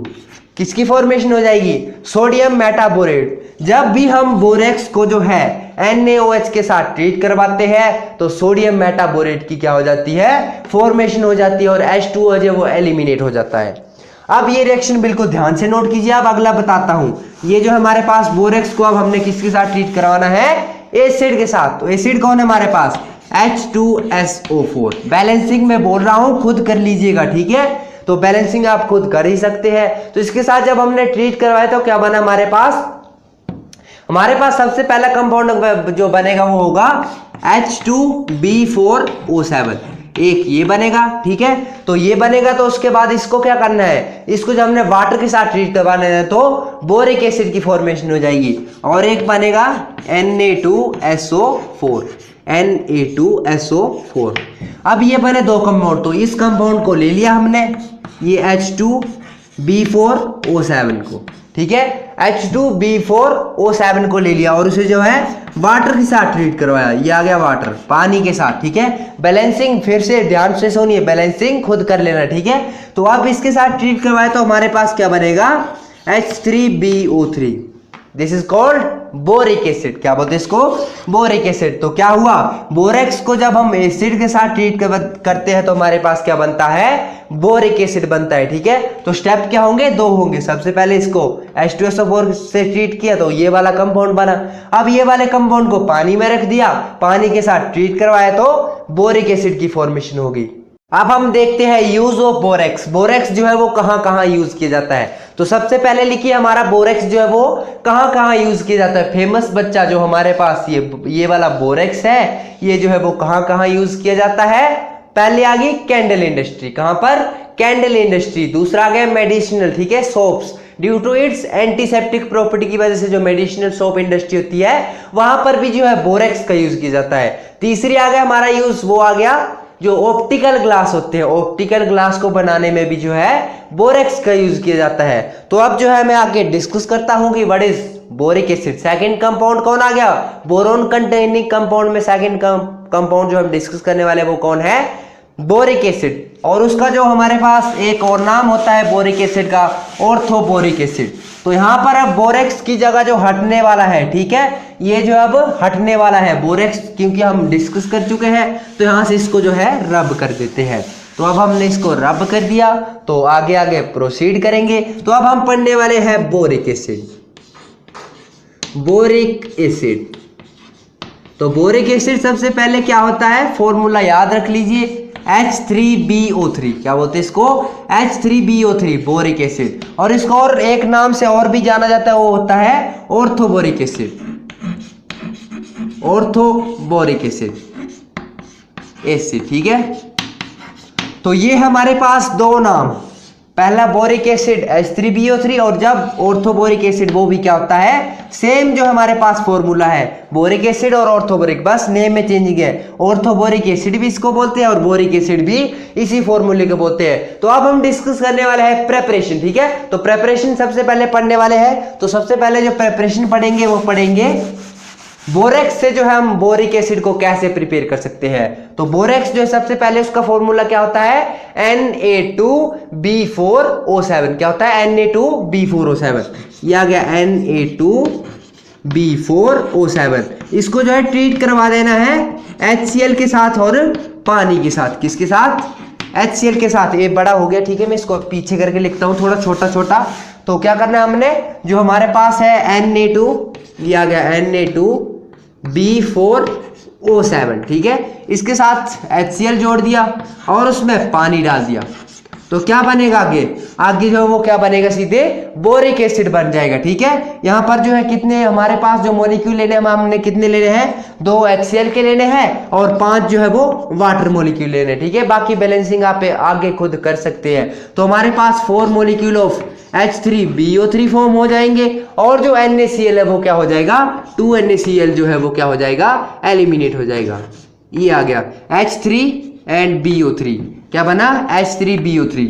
किसकी फॉर्मेशन हो जाएगी, सोडियम मेटाबोरेट। जब भी हम बोरेक्स को जो है NaOH के साथ ट्रीट करवाते हैं तो सोडियम मेटाबोरेट की क्या हो जाती है, फॉर्मेशन हो जाती है और H2O जो वो एलिमिनेट हो जाता है। अब ये रिएक्शन बिल्कुल ध्यान से नोट कीजिए। अब अगला बताता हूं, ये जो हमारे पास बोरेक्स को अब हमने किसके साथ ट्रीट करवाना है, एसिड के साथ। तो एसिड कौन है हमारे पास, H2SO4। बैलेंसिंग में बोल रहा हूं, खुद कर लीजिएगा। ठीक है, तो बैलेंसिंग आप खुद कर ही सकते हैं। तो इसके साथ जब हमने ट्रीट करवाया तो क्या बना हमारे पास, हमारे पास सबसे पहला कंपाउंड जो बनेगा वो होगा H2B4O7, एक ये बनेगा। ठीक है, तो ये बनेगा तो उसके बाद इसको क्या करना है, इसको जब हमने वाटर के साथ ट्रीट करवाना है तो बोरिक एसिड की फॉर्मेशन हो जाएगी और एक बनेगा Na2SO4, Na2SO4। अब ये बने दो कंपाउंड। तो इस कंपाउंड को ले लिया हमने, ये H2B4O7 को। ठीक है, H2B4O7 को ले लिया और उसे जो है वाटर के साथ ट्रीट करवाया। ये आ गया वाटर, पानी के साथ। ठीक है, बैलेंसिंग फिर से ध्यान से सुनिए, बैलेंसिंग खुद कर लेना। ठीक है, तो अब इसके साथ ट्रीट करवाया तो हमारे पास क्या बनेगा, H3BO3। This is called boric acid. क्या बोलते हैं इसको, बोरिक एसिड। तो क्या हुआ, बोरेक्स को जब हम एसिड के साथ ट्रीट करते हैं तो हमारे पास क्या बनता है, बोरिक एसिड बनता है। ठीक है, तो स्टेप क्या होंगे, दो होंगे। सबसे पहले इसको H2SO4 से ट्रीट किया तो ये वाला कंपाउंड बना। अब ये वाले कंपाउंड को पानी में रख दिया, पानी के साथ ट्रीट करवाया तो बोरिक एसिड की फॉर्मेशन होगी। अब हम देखते हैं यूज ऑफ बोरेक्स। बोरेक्स जो है वो कहां कहां यूज किया जाता है। तो सबसे पहले लिखिए हमारा बोरेक्स जो है वो कहां कहां यूज किया जाता है। फेमस बच्चा जो हमारे पास ये वाला बोरेक्स है, ये जो है वो कहां कहां यूज किया जाता है। पहले आ गई कैंडल इंडस्ट्री, कहां पर, कैंडल इंडस्ट्री। दूसरा आ गया मेडिसिनल, ठीक है, soaps, due to its antiseptic property की वजह से जो मेडिसिनल सोप इंडस्ट्री होती है वहां पर भी जो है बोरेक्स का यूज किया जाता है। तीसरी आ गया हमारा यूज, वो आ गया जो ऑप्टिकल ग्लास होते हैं, ऑप्टिकल ग्लास को बनाने में भी जो है बोरेक्स का यूज किया जाता है। तो अब जो है मैं आगे डिस्कस करता हूं कि what is boric acid. Second compound कौन आ गया, बोरोन कंटेनिंग कंपाउंड में सेकंड कंपाउंड जो हम डिस्कस करने वाले वो कौन है, बोरिक एसिड, और उसका जो हमारे पास एक और नाम होता है बोरिक एसिड का, ऑर्थोबोरिक एसिड। तो यहाँ पर अब बोरेक्स की जगह जो हटने वाला है, ठीक है, ये जो अब हटने वाला है बोरेक्स, क्योंकि हम डिस्कस कर चुके हैं, तो यहाँ से इसको जो है रब कर देते हैं। तो अब हमने इसको रब कर दिया, तो आगे आगे प्रोसीड करेंगे। तो अब हम पढ़ने वाले हैं बोरिक एसिड। बोरिक एसिड, तो बोरिक एसिड सबसे पहले क्या होता है, फॉर्मूला याद रख लीजिए, H3BO3। क्या बोलते हैं इसको, H3BO3 बोरिक एसिड। और इसको और एक नाम से और भी जाना जाता है, वो होता है ऑर्थोबोरिक एसिड। ऑर्थोबोरिक एसिड, ठीक है। तो ये हमारे पास दो नाम, पहला बोरिक एसिड H3BO3, और जब ऑर्थोबोरिक एसिड वो भी क्या होता है, सेम जो हमारे पास फॉर्मूला है, बोरिक एसिड और ऑर्थोबोरिक, बस नेम में चेंजिंग है। ऑर्थोबोरिक एसिड भी इसको बोलते हैं और बोरिक एसिड भी इसी फॉर्मूले को बोलते हैं। तो अब हम डिस्कस करने वाले हैं प्रेपरेशन, ठीक है। तो प्रेपरेशन सबसे पहले पढ़ने वाले हैं। तो सबसे पहले जो प्रेपरेशन पढ़ेंगे वो पढ़ेंगे बोरेक्स से जो है हम बोरिक एसिड को कैसे प्रिपेयर कर सकते हैं। तो बोरेक्स जो है सबसे पहले उसका फॉर्मूला क्या होता है, Na2B4O7। क्या होता है, Na2B4O7। ये आ गया Na2B4O7। इसको जो है ट्रीट करवा देना है HCl के साथ और पानी के साथ। किसके साथ, HCl के साथ। ये बड़ा हो गया, ठीक है, मैं इसको पीछे करके लिखता हूँ थोड़ा छोटा छोटा। तो क्या करना है हमने, जो हमारे पास है Na2, ये आ गया Na2B4O7, ठीक है, इसके साथ HCl जोड़ दिया और उसमें पानी डाल दिया। तो क्या बनेगा आगे, आगे जो वो क्या बनेगा, सीधे बोरिक एसिड बन जाएगा, ठीक है। यहाँ पर जो है कितने हमारे पास जो मॉलिक्यूल लेने हैं, हमने कितने लेने हैं, 2 HCl के लेने हैं और 5 जो है वो वाटर मॉलिक्यूल लेने हैं, ठीक है। बाकी बैलेंसिंग आप आगे खुद कर सकते हैं। तो हमारे पास 4 मॉलिक्यूल ऑफ H3BO3 फॉर्म हो जाएंगे, और जो NaCl है वो क्या हो जाएगा, 2 NaCl जो है वो क्या हो जाएगा, एलिमिनेट हो जाएगा। ये आ गया H3 एंड BO3, क्या बना, H3BO3।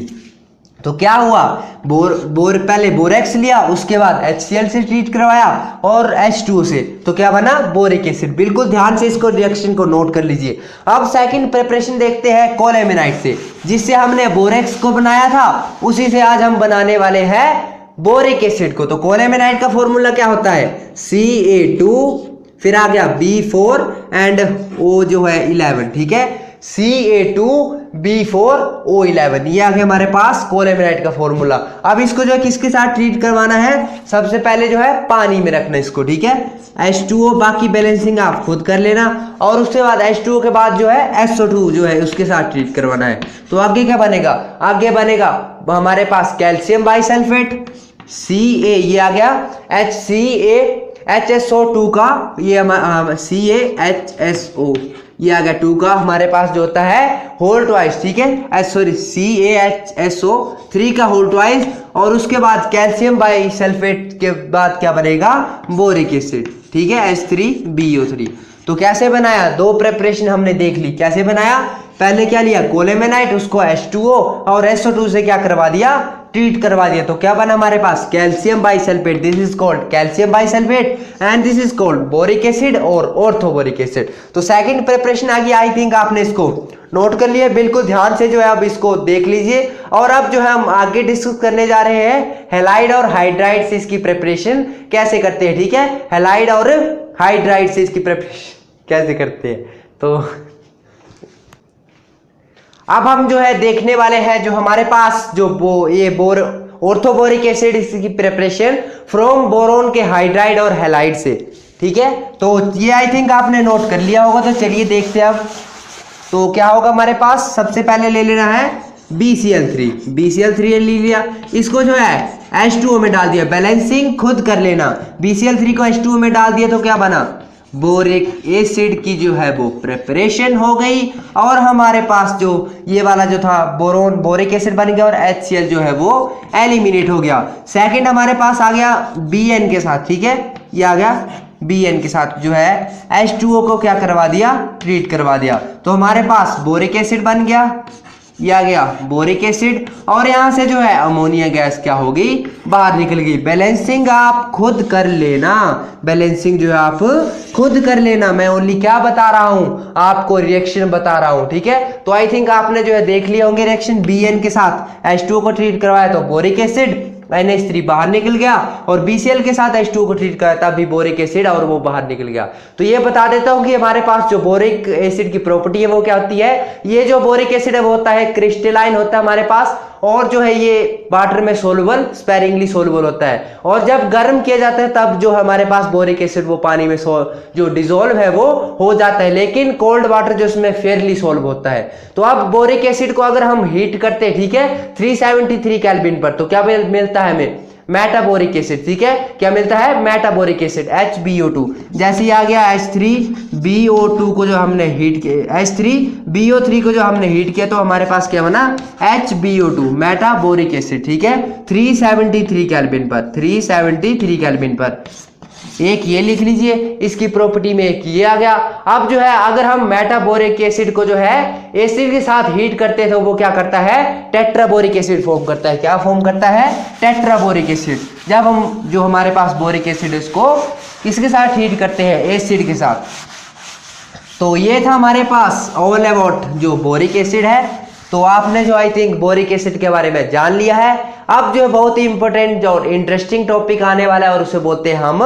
तो क्या हुआ, पहले बोरेक्स लिया, उसके बाद HCl से ट्रीट करवाया और H2O से, तो क्या बना, बोरिक एसिड। बिल्कुल ध्यान से इसको रिएक्शन को नोट कर लीजिए। अब सेकंड प्रिपरेशन देखते हैं कोलेमेनाइट से, जिससे हमने बोरेक्स को बनाया था, उसी से आज हम बनाने वाले हैं बोरिक एसिड को। तो कोलेमेनाइट का फॉर्मूला क्या होता है, Ca2, फिर आ गया B4 एंड O जो है 11, ठीक है, Ca2B4O11। ये आ गया हमारे पास कोलेमेनाइट का फॉर्मूला। अब इसको जो है किसके साथ ट्रीट करवाना है, सबसे पहले जो है पानी में रखना इसको, ठीक है, H2O, बाकी बैलेंसिंग आप खुद कर लेना। और उसके बाद H2O के बाद जो है SO2 जो है उसके साथ ट्रीट करवाना है। तो आगे क्या बनेगा, आगे बनेगा हमारे पास कैल्शियम बाइसल्फेट Ca, ये आ गया HCaHSO2 का, ये CaHSO, ये आ गया 2 का हमारे पास जो होता है होल ट्वाइस, ठीक है, सॉरी CaHSO3 का होल ट्वाइस। और उसके बाद कैल्शियम बाइसल्फेट के बाद क्या बनेगा, बोरिक एसिड, ठीक है, H3BO3। तो कैसे बनाया, 2 प्रिपरेशन हमने देख ली, कैसे बनाया, पहले क्या लिया, कोलेमेनाइट, उसको H2O और SO2 से क्या करवा दिया, ट्रीट करवा दिया। तो क्या बना हमारे पास, calcium bisulphate, this is called calcium bisulphate and this is called boric acid और ऑर्थोबोरिक एसिड। तो सेकंड प्रिपरेशन आ गई, आई थिंक आपने इसको नोट कर लिया, बिल्कुल ध्यान से जो है अब इसको देख लीजिए। और अब जो है हम आगे डिस्कस करने जा रहे हैं हैलाइड और हाइड्राइड से इसकी प्रिपरेशन कैसे करते हैं, ठीक है, हैलाइड और हाइड्राइड से इसकी प्रिपरेशन कैसे करते हैं। तो अब हम जो है देखने वाले हैं जो हमारे पास जो ऑर्थोबोरिक एसिड इसकी प्रिपरेशन फ्रॉम बोरोन के हाइड्राइड और हैलाइड से, ठीक है। तो ये आई थिंक आपने नोट कर लिया होगा। तो चलिए देखते हैं अब। तो क्या होगा हमारे पास, सबसे पहले ले लेना है BCl3 ले लिया, इसको जो है H2O में डाल दिया, बैलेंसिंग खुद कर लेना। BCl3 को H2O में डाल दिया तो क्या बना, बोरिक एसिड की जो है वो प्रिपरेशन हो गई। और हमारे पास जो ये वाला जो था बोरोन, बोरिक एसिड बन गया और HCl जो है वो एलिमिनेट हो गया। सेकंड हमारे पास आ गया Bn के साथ, ठीक है, ये आ गया Bn के साथ जो है H2O को क्या करवा दिया, ट्रीट करवा दिया। तो हमारे पास बोरिक एसिड बन गया, ये आ गया बोरिक एसिड, और यहाँ से जो है अमोनिया गैस क्या होगी, बाहर निकल गई। बैलेंसिंग आप खुद कर लेना, बैलेंसिंग जो है आप खुद कर लेना, मैं ओनली क्या बता रहा हूँ, आपको रिएक्शन बता रहा हूँ, ठीक है। तो आई थिंक आपने जो है देख लिया होंगे रिएक्शन, BN के साथ H2O को ट्रीट करवाया तो बोरिक एसिड, NH3 बाहर निकल गया, और BCl के साथ H2O को ट्रीट कराया तब भी बोरिक एसिड और वो बाहर निकल गया। तो ये बता देता हूँ कि हमारे पास जो बोरिक एसिड की प्रॉपर्टी है वो क्या होती है, ये जो बोरिक एसिड है वो होता है क्रिस्टलाइन होता है हमारे पास, और जो है ये वाटर में सोलुबल, स्पेरिंगली सोलुबल होता है, और जब गर्म किया जाता है तब जो हमारे पास बोरिक एसिड वो पानी में जो डिसॉल्व है वो हो जाता है, लेकिन कोल्ड वाटर जो उसमें फेयरली सोल्व होता है। तो अब बोरिक एसिड को अगर हम हीट करते हैं, ठीक है, 373 केल्विन पर, तो क्या मिलता है हमें, मेटाबोरिक एसिड, ठीक है, क्या मिलता है, मेटाबोरिक एसिड HbO2। जैसे ही आ गया H3BO2 को जो हमने हीट किया, H3BO3 को जो हमने हीट किया तो हमारे पास क्या बना, HbO2 मेटाबोरिक एसिड, ठीक है, 373 केल्विन पर, 373 केल्विन पर। एक ये लिख लीजिए इसकी प्रॉपर्टी में, एक ये आ गया। अब जो है अगर हम मेटाबोरिक एसिड को जो है एसिड के साथ हीट करते हैं तो वो क्या करता है, टेट्राबोरिक एसिड फॉर्म करता है। क्या फॉर्म करता है, टेट्राबोरिक एसिड। जब हम जो हमारे पास बोरिक एसिड इसको किसके साथ हीट करते हैं, एसिड के साथ। तो ये था हमारे पास ऑल अबाउट जो बोरिक एसिड है। तो आपने जो आई थिंक बोरिक एसिड के बारे में जान लिया है। अब जो बहुत ही इंपॉर्टेंट जो इंटरेस्टिंग टॉपिक आने वाला है और उसे बोलते हैं हम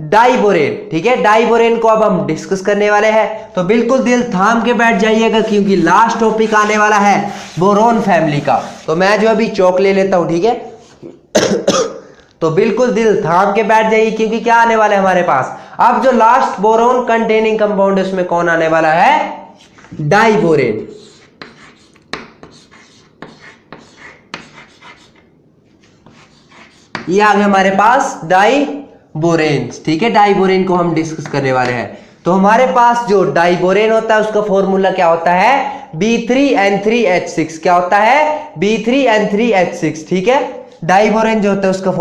डाइबोरेन, ठीक है। डाइबोरेन को अब हम डिस्कस करने वाले हैं, तो बिल्कुल दिल थाम के बैठ जाइएगा क्योंकि लास्ट टॉपिक आने वाला है बोरोन फैमिली का। तो मैं जो अभी चौक ले लेता हूं, ठीक है तो बिल्कुल दिल थाम के बैठ जाइए क्योंकि क्या आने वाला है हमारे पास, अब जो लास्ट बोरोन कंटेनिंग कंपाउंड है उसमें कौन आने वाला है, डाइबोरेन। ये आ गया हमारे पास डाइबोरेन, ठीक है। डाइबोरेन को हम डिस्कस करने वाले हैं। तो हमारे पास जो डाइबोरेन होता है उसका फॉर्मूला क्या होता है, B3N3H6। क्या होता है, B3N3H6, ठीक है। डाइबोरेन जो होता है उसका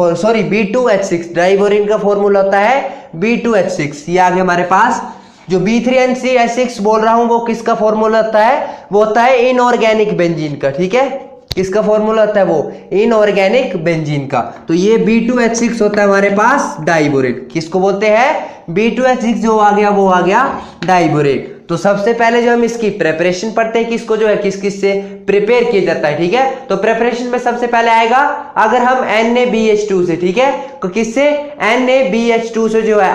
B2H6, डाइबोरेन का फॉर्मूला होता है B2H6। ये आ गया हमारे पास जो B3N3H6 बोल रहा हूं वो किसका फॉर्मूला होता है, वो होता है इनऑर्गेनिक बेंजीन का, ठीक है। किसका फॉर्मूला होता है, वो इनऑर्गेनिक बेंजीन का। तो ये B2H6 होता है हमारे पास डाइबोरेन। किसको बोलते हैं, B2H6 जो आ गया वो आ गया डाइबोरेन। तो सबसे पहले जो हम इसकी प्रिपरेशन पढ़ते हैं, किसको जो है किस किस से प्रिपेयर किया जाता है, ठीक है। तो प्रिपरेशन में सबसे पहले आएगा अगर हम NaBH2 से, ठीक है, तो किससे, NaBH2 से जो है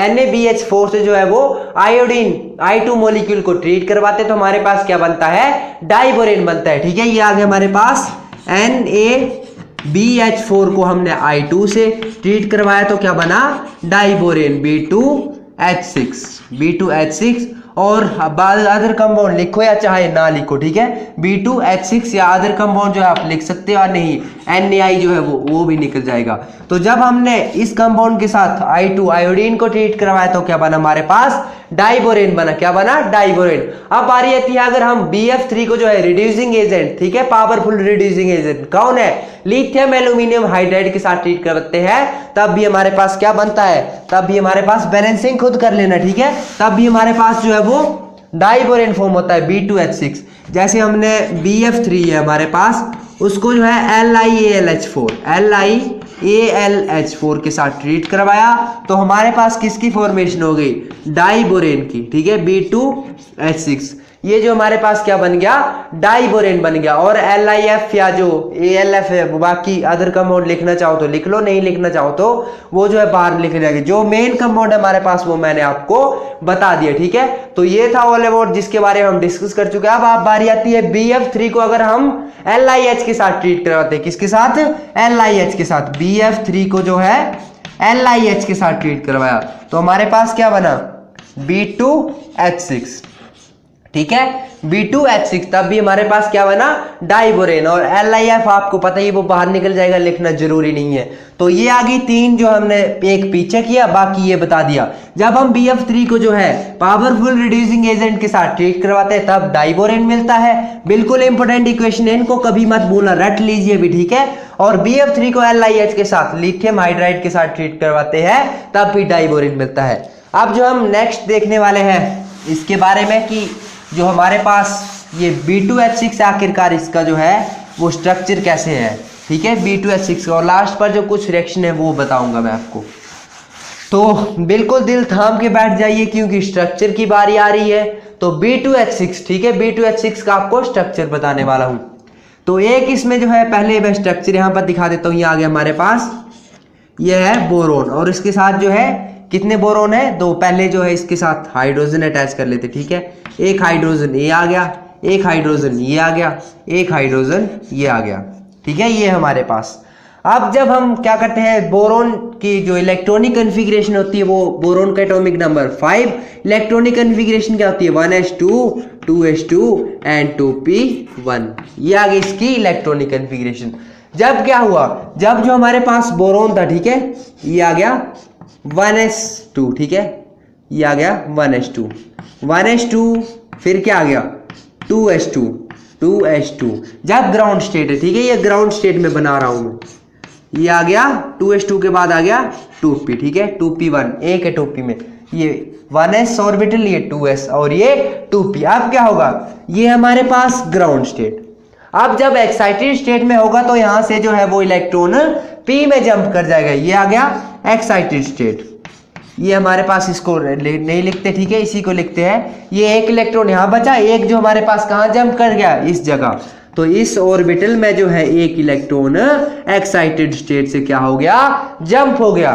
NaBH4 से जो है वो आयोडीन I2 मॉलिक्यूल को ट्रीट करवाते तो हमारे पास क्या बनता है, डाइबोरेन बनता है, ठीक है। ये आ गया हमारे पास NaBH4 को हमने I2 से ट्रीट करवाया तो क्या बना, डाइबोरेन B2H6। और अदर कंपाउंड लिखो या चाहे ना लिखो, ठीक है, B2H6 या अदर कंपाउंड जो है आप लिख सकते हो या नहीं, NaI जो है वो भी निकल जाएगा। तो जब हमने इस कंपाउंड के साथ I2 आयोडीन को ट्रीट करवाया तो क्या बना हमारे पास, डाइबोरेन बना। क्या बना, डाइबोरेन। अब बारी आती है अगर हम BF3 को जो है रिड्यूसिंग एजेंट, ठीक है, पावरफुल रिड्यूसिंग एजेंट कौन है, लिथियम एल्यूमिनियम हाइड्राइड के साथ ट्रीट करते हैं, तब भी हमारे पास क्या बनता है, तब भी हमारे पास बैलेंसिंग खुद कर लेना, ठीक है, तब भी हमारे पास जो है वो डाइबोरेन फॉर्म होता है B2H6। जैसे हमने BF3 है हमारे पास, उसको जो है LiAlH4 के साथ ट्रीट करवाया तो हमारे पास किसकी फॉर्मेशन हो गई, डाइबोरेन की, ठीक है, B2H6। ये जो हमारे पास क्या बन गया, डाइबोरेन बन गया। और LiF या जो ALF है, बाकी अदर कंपाउंड लिखना चाहो तो लिख लो, नहीं लिखना चाहो तो वो जो है बाहर लिख जाएगी। जो मेन कंपाउंड है हमारे पास वो मैंने आपको बता दिया, ठीक है। तो ये था ऑल अबाउट जिसके बारे में हम डिस्कस कर चुके हैं। अब आप बारी आती है BF3 को अगर हम LiH के साथ ट्रीट करवाते हैं, किसके साथ, LiH के साथ। BF3 को जो है LiH के साथ ट्रीट करवाया तो हमारे पास क्या बना, B2H6, ठीक है, B2H6। तब भी हमारे पास क्या बना, डाइबोरेन। और LiF आपको पता ही वो बाहर निकल जाएगा, लिखना जरूरी नहीं है। तो ये आ गई तीन जो हमने एक पीछे किया, बाकी ये बता दिया। जब हम BF3 को जो है पावरफुल रिड्यूसिंग एजेंट के साथ ट्रीट करवाते हैं तब डाइबोरेन मिलता है। बिल्कुल इंपॉर्टेंट इक्वेशन है, इनको कभी मत भूलना, रट लीजिए भी, ठीक है। और BF3 को LiH के साथ लिथियम हाइड्राइड के साथ ट्रीट करवाते हैं तब भी डाइबोरेन मिलता है। अब जो हम नेक्स्ट देखने वाले हैं इसके बारे में कि जो हमारे पास ये B2H6 आखिरकार इसका जो है वो स्ट्रक्चर कैसे है, ठीक है, B2H6 का। और लास्ट पर जो कुछ रिएक्शन है वो बताऊंगा मैं आपको। तो बिल्कुल दिल थाम के बैठ जाइए क्योंकि स्ट्रक्चर की बारी आ रही है। तो B2H6, ठीक है, B2H6 का आपको स्ट्रक्चर बताने वाला हूं। तो एक इसमें जो है पहले मैं स्ट्रक्चर यहां पर दिखा देता हूं। ये आ गया हमारे पास, ये है बोरोन और इसके साथ जो है कितने बोरोन है, दो। पहले जो है इसके साथ हाइड्रोजन अटैच कर लेते, ठीक है। एक हाइड्रोजन ये आ गया, एक हाइड्रोजन ये आ गया, एक हाइड्रोजन ये आ गया, ठीक है, ये हमारे पास। अब जब हम क्या करते हैं, बोरोन की जो इलेक्ट्रॉनिक कन्फिग्रेशन होती है वो बोरोन का एटॉमिक नंबर 5, इलेक्ट्रॉनिक कन्फिग्रेशन क्या होती है 1s2 2s2 एंड 2p1। ये आ गई इसकी इलेक्ट्रॉनिक कन्फिग्रेशन। जब क्या हुआ, जब जो हमारे पास बोरोन था, ठीक है, ये आ गया 1s2, ठीक है, ये आ गया 1s2 1s2, फिर क्या आ गया 2s2 2s2। जब ग्राउंड स्टेट है, ठीक है, ये ग्राउंड स्टेट में बना रहा हूं मैं, ये आ गया 2s2 के बाद आ गया 2p, ठीक है, 2p1 एक है 2p में, ये 1s ऑर्बिटल, ये 2s और ये 2p। अब क्या होगा, ये हमारे पास ग्राउंड स्टेट। अब जब एक्साइटेड स्टेट में होगा तो यहां से जो है वो इलेक्ट्रॉन p में जंप कर जाएगा, ये आ गया एक्साइटेड स्टेट। ये हमारे पास इसको नहीं लिखते, ठीक है, इसी को लिखते हैं। ये एक इलेक्ट्रॉन यहां बचा, एक जो हमारे पास कहां जंप कर गया, इस जगह। तो इस ऑर्बिटल में जो है एक इलेक्ट्रॉन एक्साइटेड स्टेट से क्या हो गया, जंप हो गया।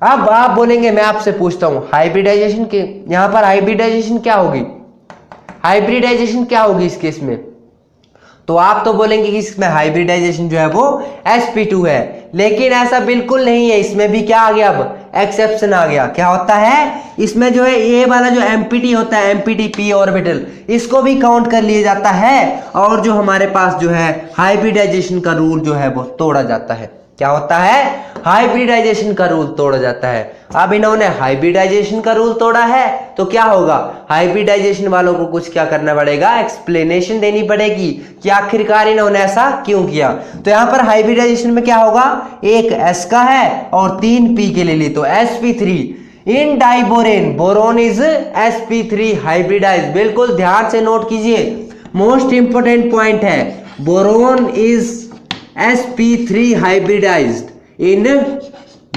अब आप बोलेंगे, मैं आपसे पूछता हूं हाइब्रिडाइजेशन के, यहां पर हाइब्रिडाइजेशन क्या होगी, हाइब्रिडाइजेशन क्या होगी इस केस में। तो आप तो बोलेंगे कि इसमें हाइब्रिडाइजेशन जो है वो sp2 है, लेकिन ऐसा बिल्कुल नहीं है। इसमें भी क्या आ गया, अब एक्सेप्शन आ गया। क्या होता है इसमें जो है, ये वाला जो एम्पिटी होता है, एम्पिटी p ऑर्बिटल, इसको भी काउंट कर लिया जाता है और जो हमारे पास जो है हाइब्रिडाइजेशन का रूल जो है वो तोड़ा जाता है। क्या होता है, हाइब्रिडाइजेशन का रूल तोड़ा जाता है। अब इन्होंने हाइब्रिडाइजेशन का रूल तोड़ा है तो क्या होगा, हाइब्रिडाइजेशन वालों को कुछ क्या करना पड़ेगा, एक्सप्लेनेशन देनी पड़ेगी कि आखिरकार इन्होंने ऐसा क्यों किया। तो यहां पर हाइब्रिडाइजेशन में क्या होगा, एक s का है और 3 p के ले ली, तो sp3 in diborane, boron is sp3 hybridise. बिल्कुल ध्यान से नोट कीजिए, मोस्ट इंपोर्टेंट पॉइंट है, boron is sp3 hybridized in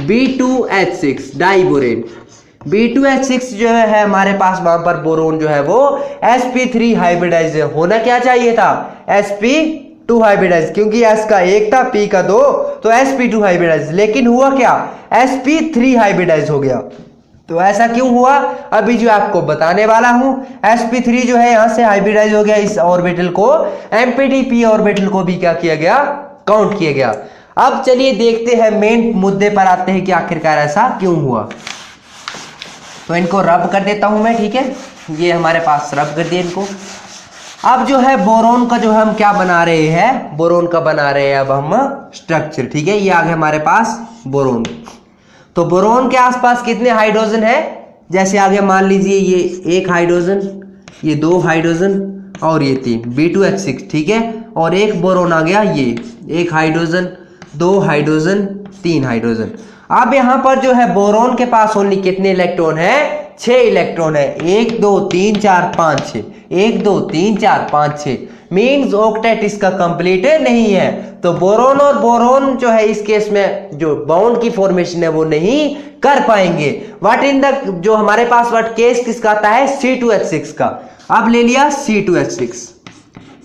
B2H6 diborane. B2H6 जो है हमारे पास, वहां पर बोरोन जो है वो sp3 हाइब्रिडाइज होना क्या चाहिए था, sp2 हाइब्रिडाइज, क्योंकि s का एक था p का 2, तो sp2 हाइब्रिडाइज। लेकिन हुआ क्या, sp3 हाइब्रिडाइज हो गया। तो ऐसा क्यों हुआ, अभी जो आपको बताने वाला हूं। sp3 जो है यहां से हाइब्रिडाइज हो गया, इस ऑर्बिटल को, एम्पिटी p ऑर्बिटल को भी क्या किया गया, काउंट किया गया। अब चलिए देखते हैं, मेन मुद्दे पर आते हैं कि आखिरकार ऐसा क्यों हुआ। तो इनको रब कर देता हूं मैं, ठीक है, ये हमारे पास रब कर दिए इनको। अब जो है बोरोन का जो हम क्या बना रहे हैं, बोरोन का बना रहे हैं अब हम स्ट्रक्चर, ठीक है। ये आ गया हमारे पास बोरोन। तो बोरोन के आसपास कितने हाइड्रोजन है, जैसे आ गया मान लीजिए ये एक हाइड्रोजन, ये 2 हाइड्रोजन और ये 3, B2H6, ठीक है। और एक बोरोन आ गया, ये एक हाइड्रोजन, 2 हाइड्रोजन, 3 हाइड्रोजन। अब यहाँ पर जो है बोरोन के पास ओनली कितने इलेक्ट्रॉन है, 6 इलेक्ट्रॉन है, 1 2 3 4 5 6, 1 2 3 4 5 6, मीन्स ऑक्टेट इसका कंप्लीट नहीं है। तो बोरोन और बोरोन जो है इस केस में जो बॉन्ड की फॉर्मेशन है वो नहीं कर पाएंगे। व्हाट इन द, जो हमारे पास व्हाट केस किसका आता है, C2H6 का। अब ले लिया C2H6,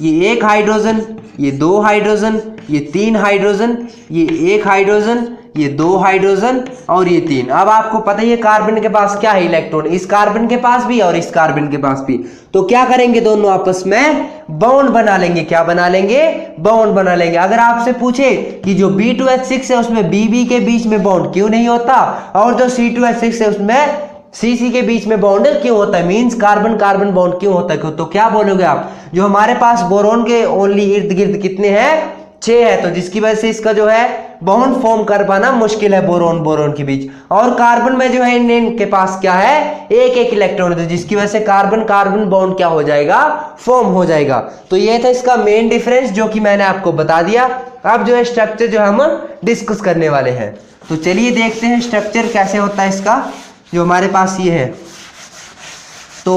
ये एक हाइड्रोजन, ये 2 हाइड्रोजन, ये 3 हाइड्रोजन, ये एक हाइड्रोजन, ये 2 हाइड्रोजन और ये 3। अब आपको पता है ये कार्बन के पास क्या है, इलेक्ट्रॉन, इस कार्बन के पास भी और इस कार्बन के पास भी। तो क्या करेंगे, दोनों आपस में बॉन्ड बना लेंगे। क्या बना लेंगे, बॉन्ड बना लेंगे। अगर आपसे पूछे कि जो B2H6 है उसमें BB के बीच में बॉन्ड क्यों नहीं होता, और जो C2H6 है उसमें CC के बीच में बॉन्ड क्यों होता है, मींस कार्बन कार्बन बॉन्ड क्यों होता है, तो क्या बोलोगे आप, जो हमारे पास बोरोन के ओनली इर्द गिर्द कितने हैं, 6 है, तो जिसकी वजह से इसका जो है बॉन्ड फॉर्म कर पाना मुश्किल है बोरोन बोरोन के बीच। और कार्बन में जो है इनके पास क्या है, एक एक इलेक्ट्रॉन है, तो जिसकी वजह से कार्बन कार्बन बॉन्ड क्या हो जाएगा, फॉर्म हो जाएगा। तो ये था इसका मेन डिफरेंस जो कि मैंने आपको बता दिया। अब जो है स्ट्रक्चर जो हम डिस्कस करने वाले हैं, तो चलिए देखते हैं स्ट्रक्चर कैसे होता है इसका, जो हमारे पास ये है। तो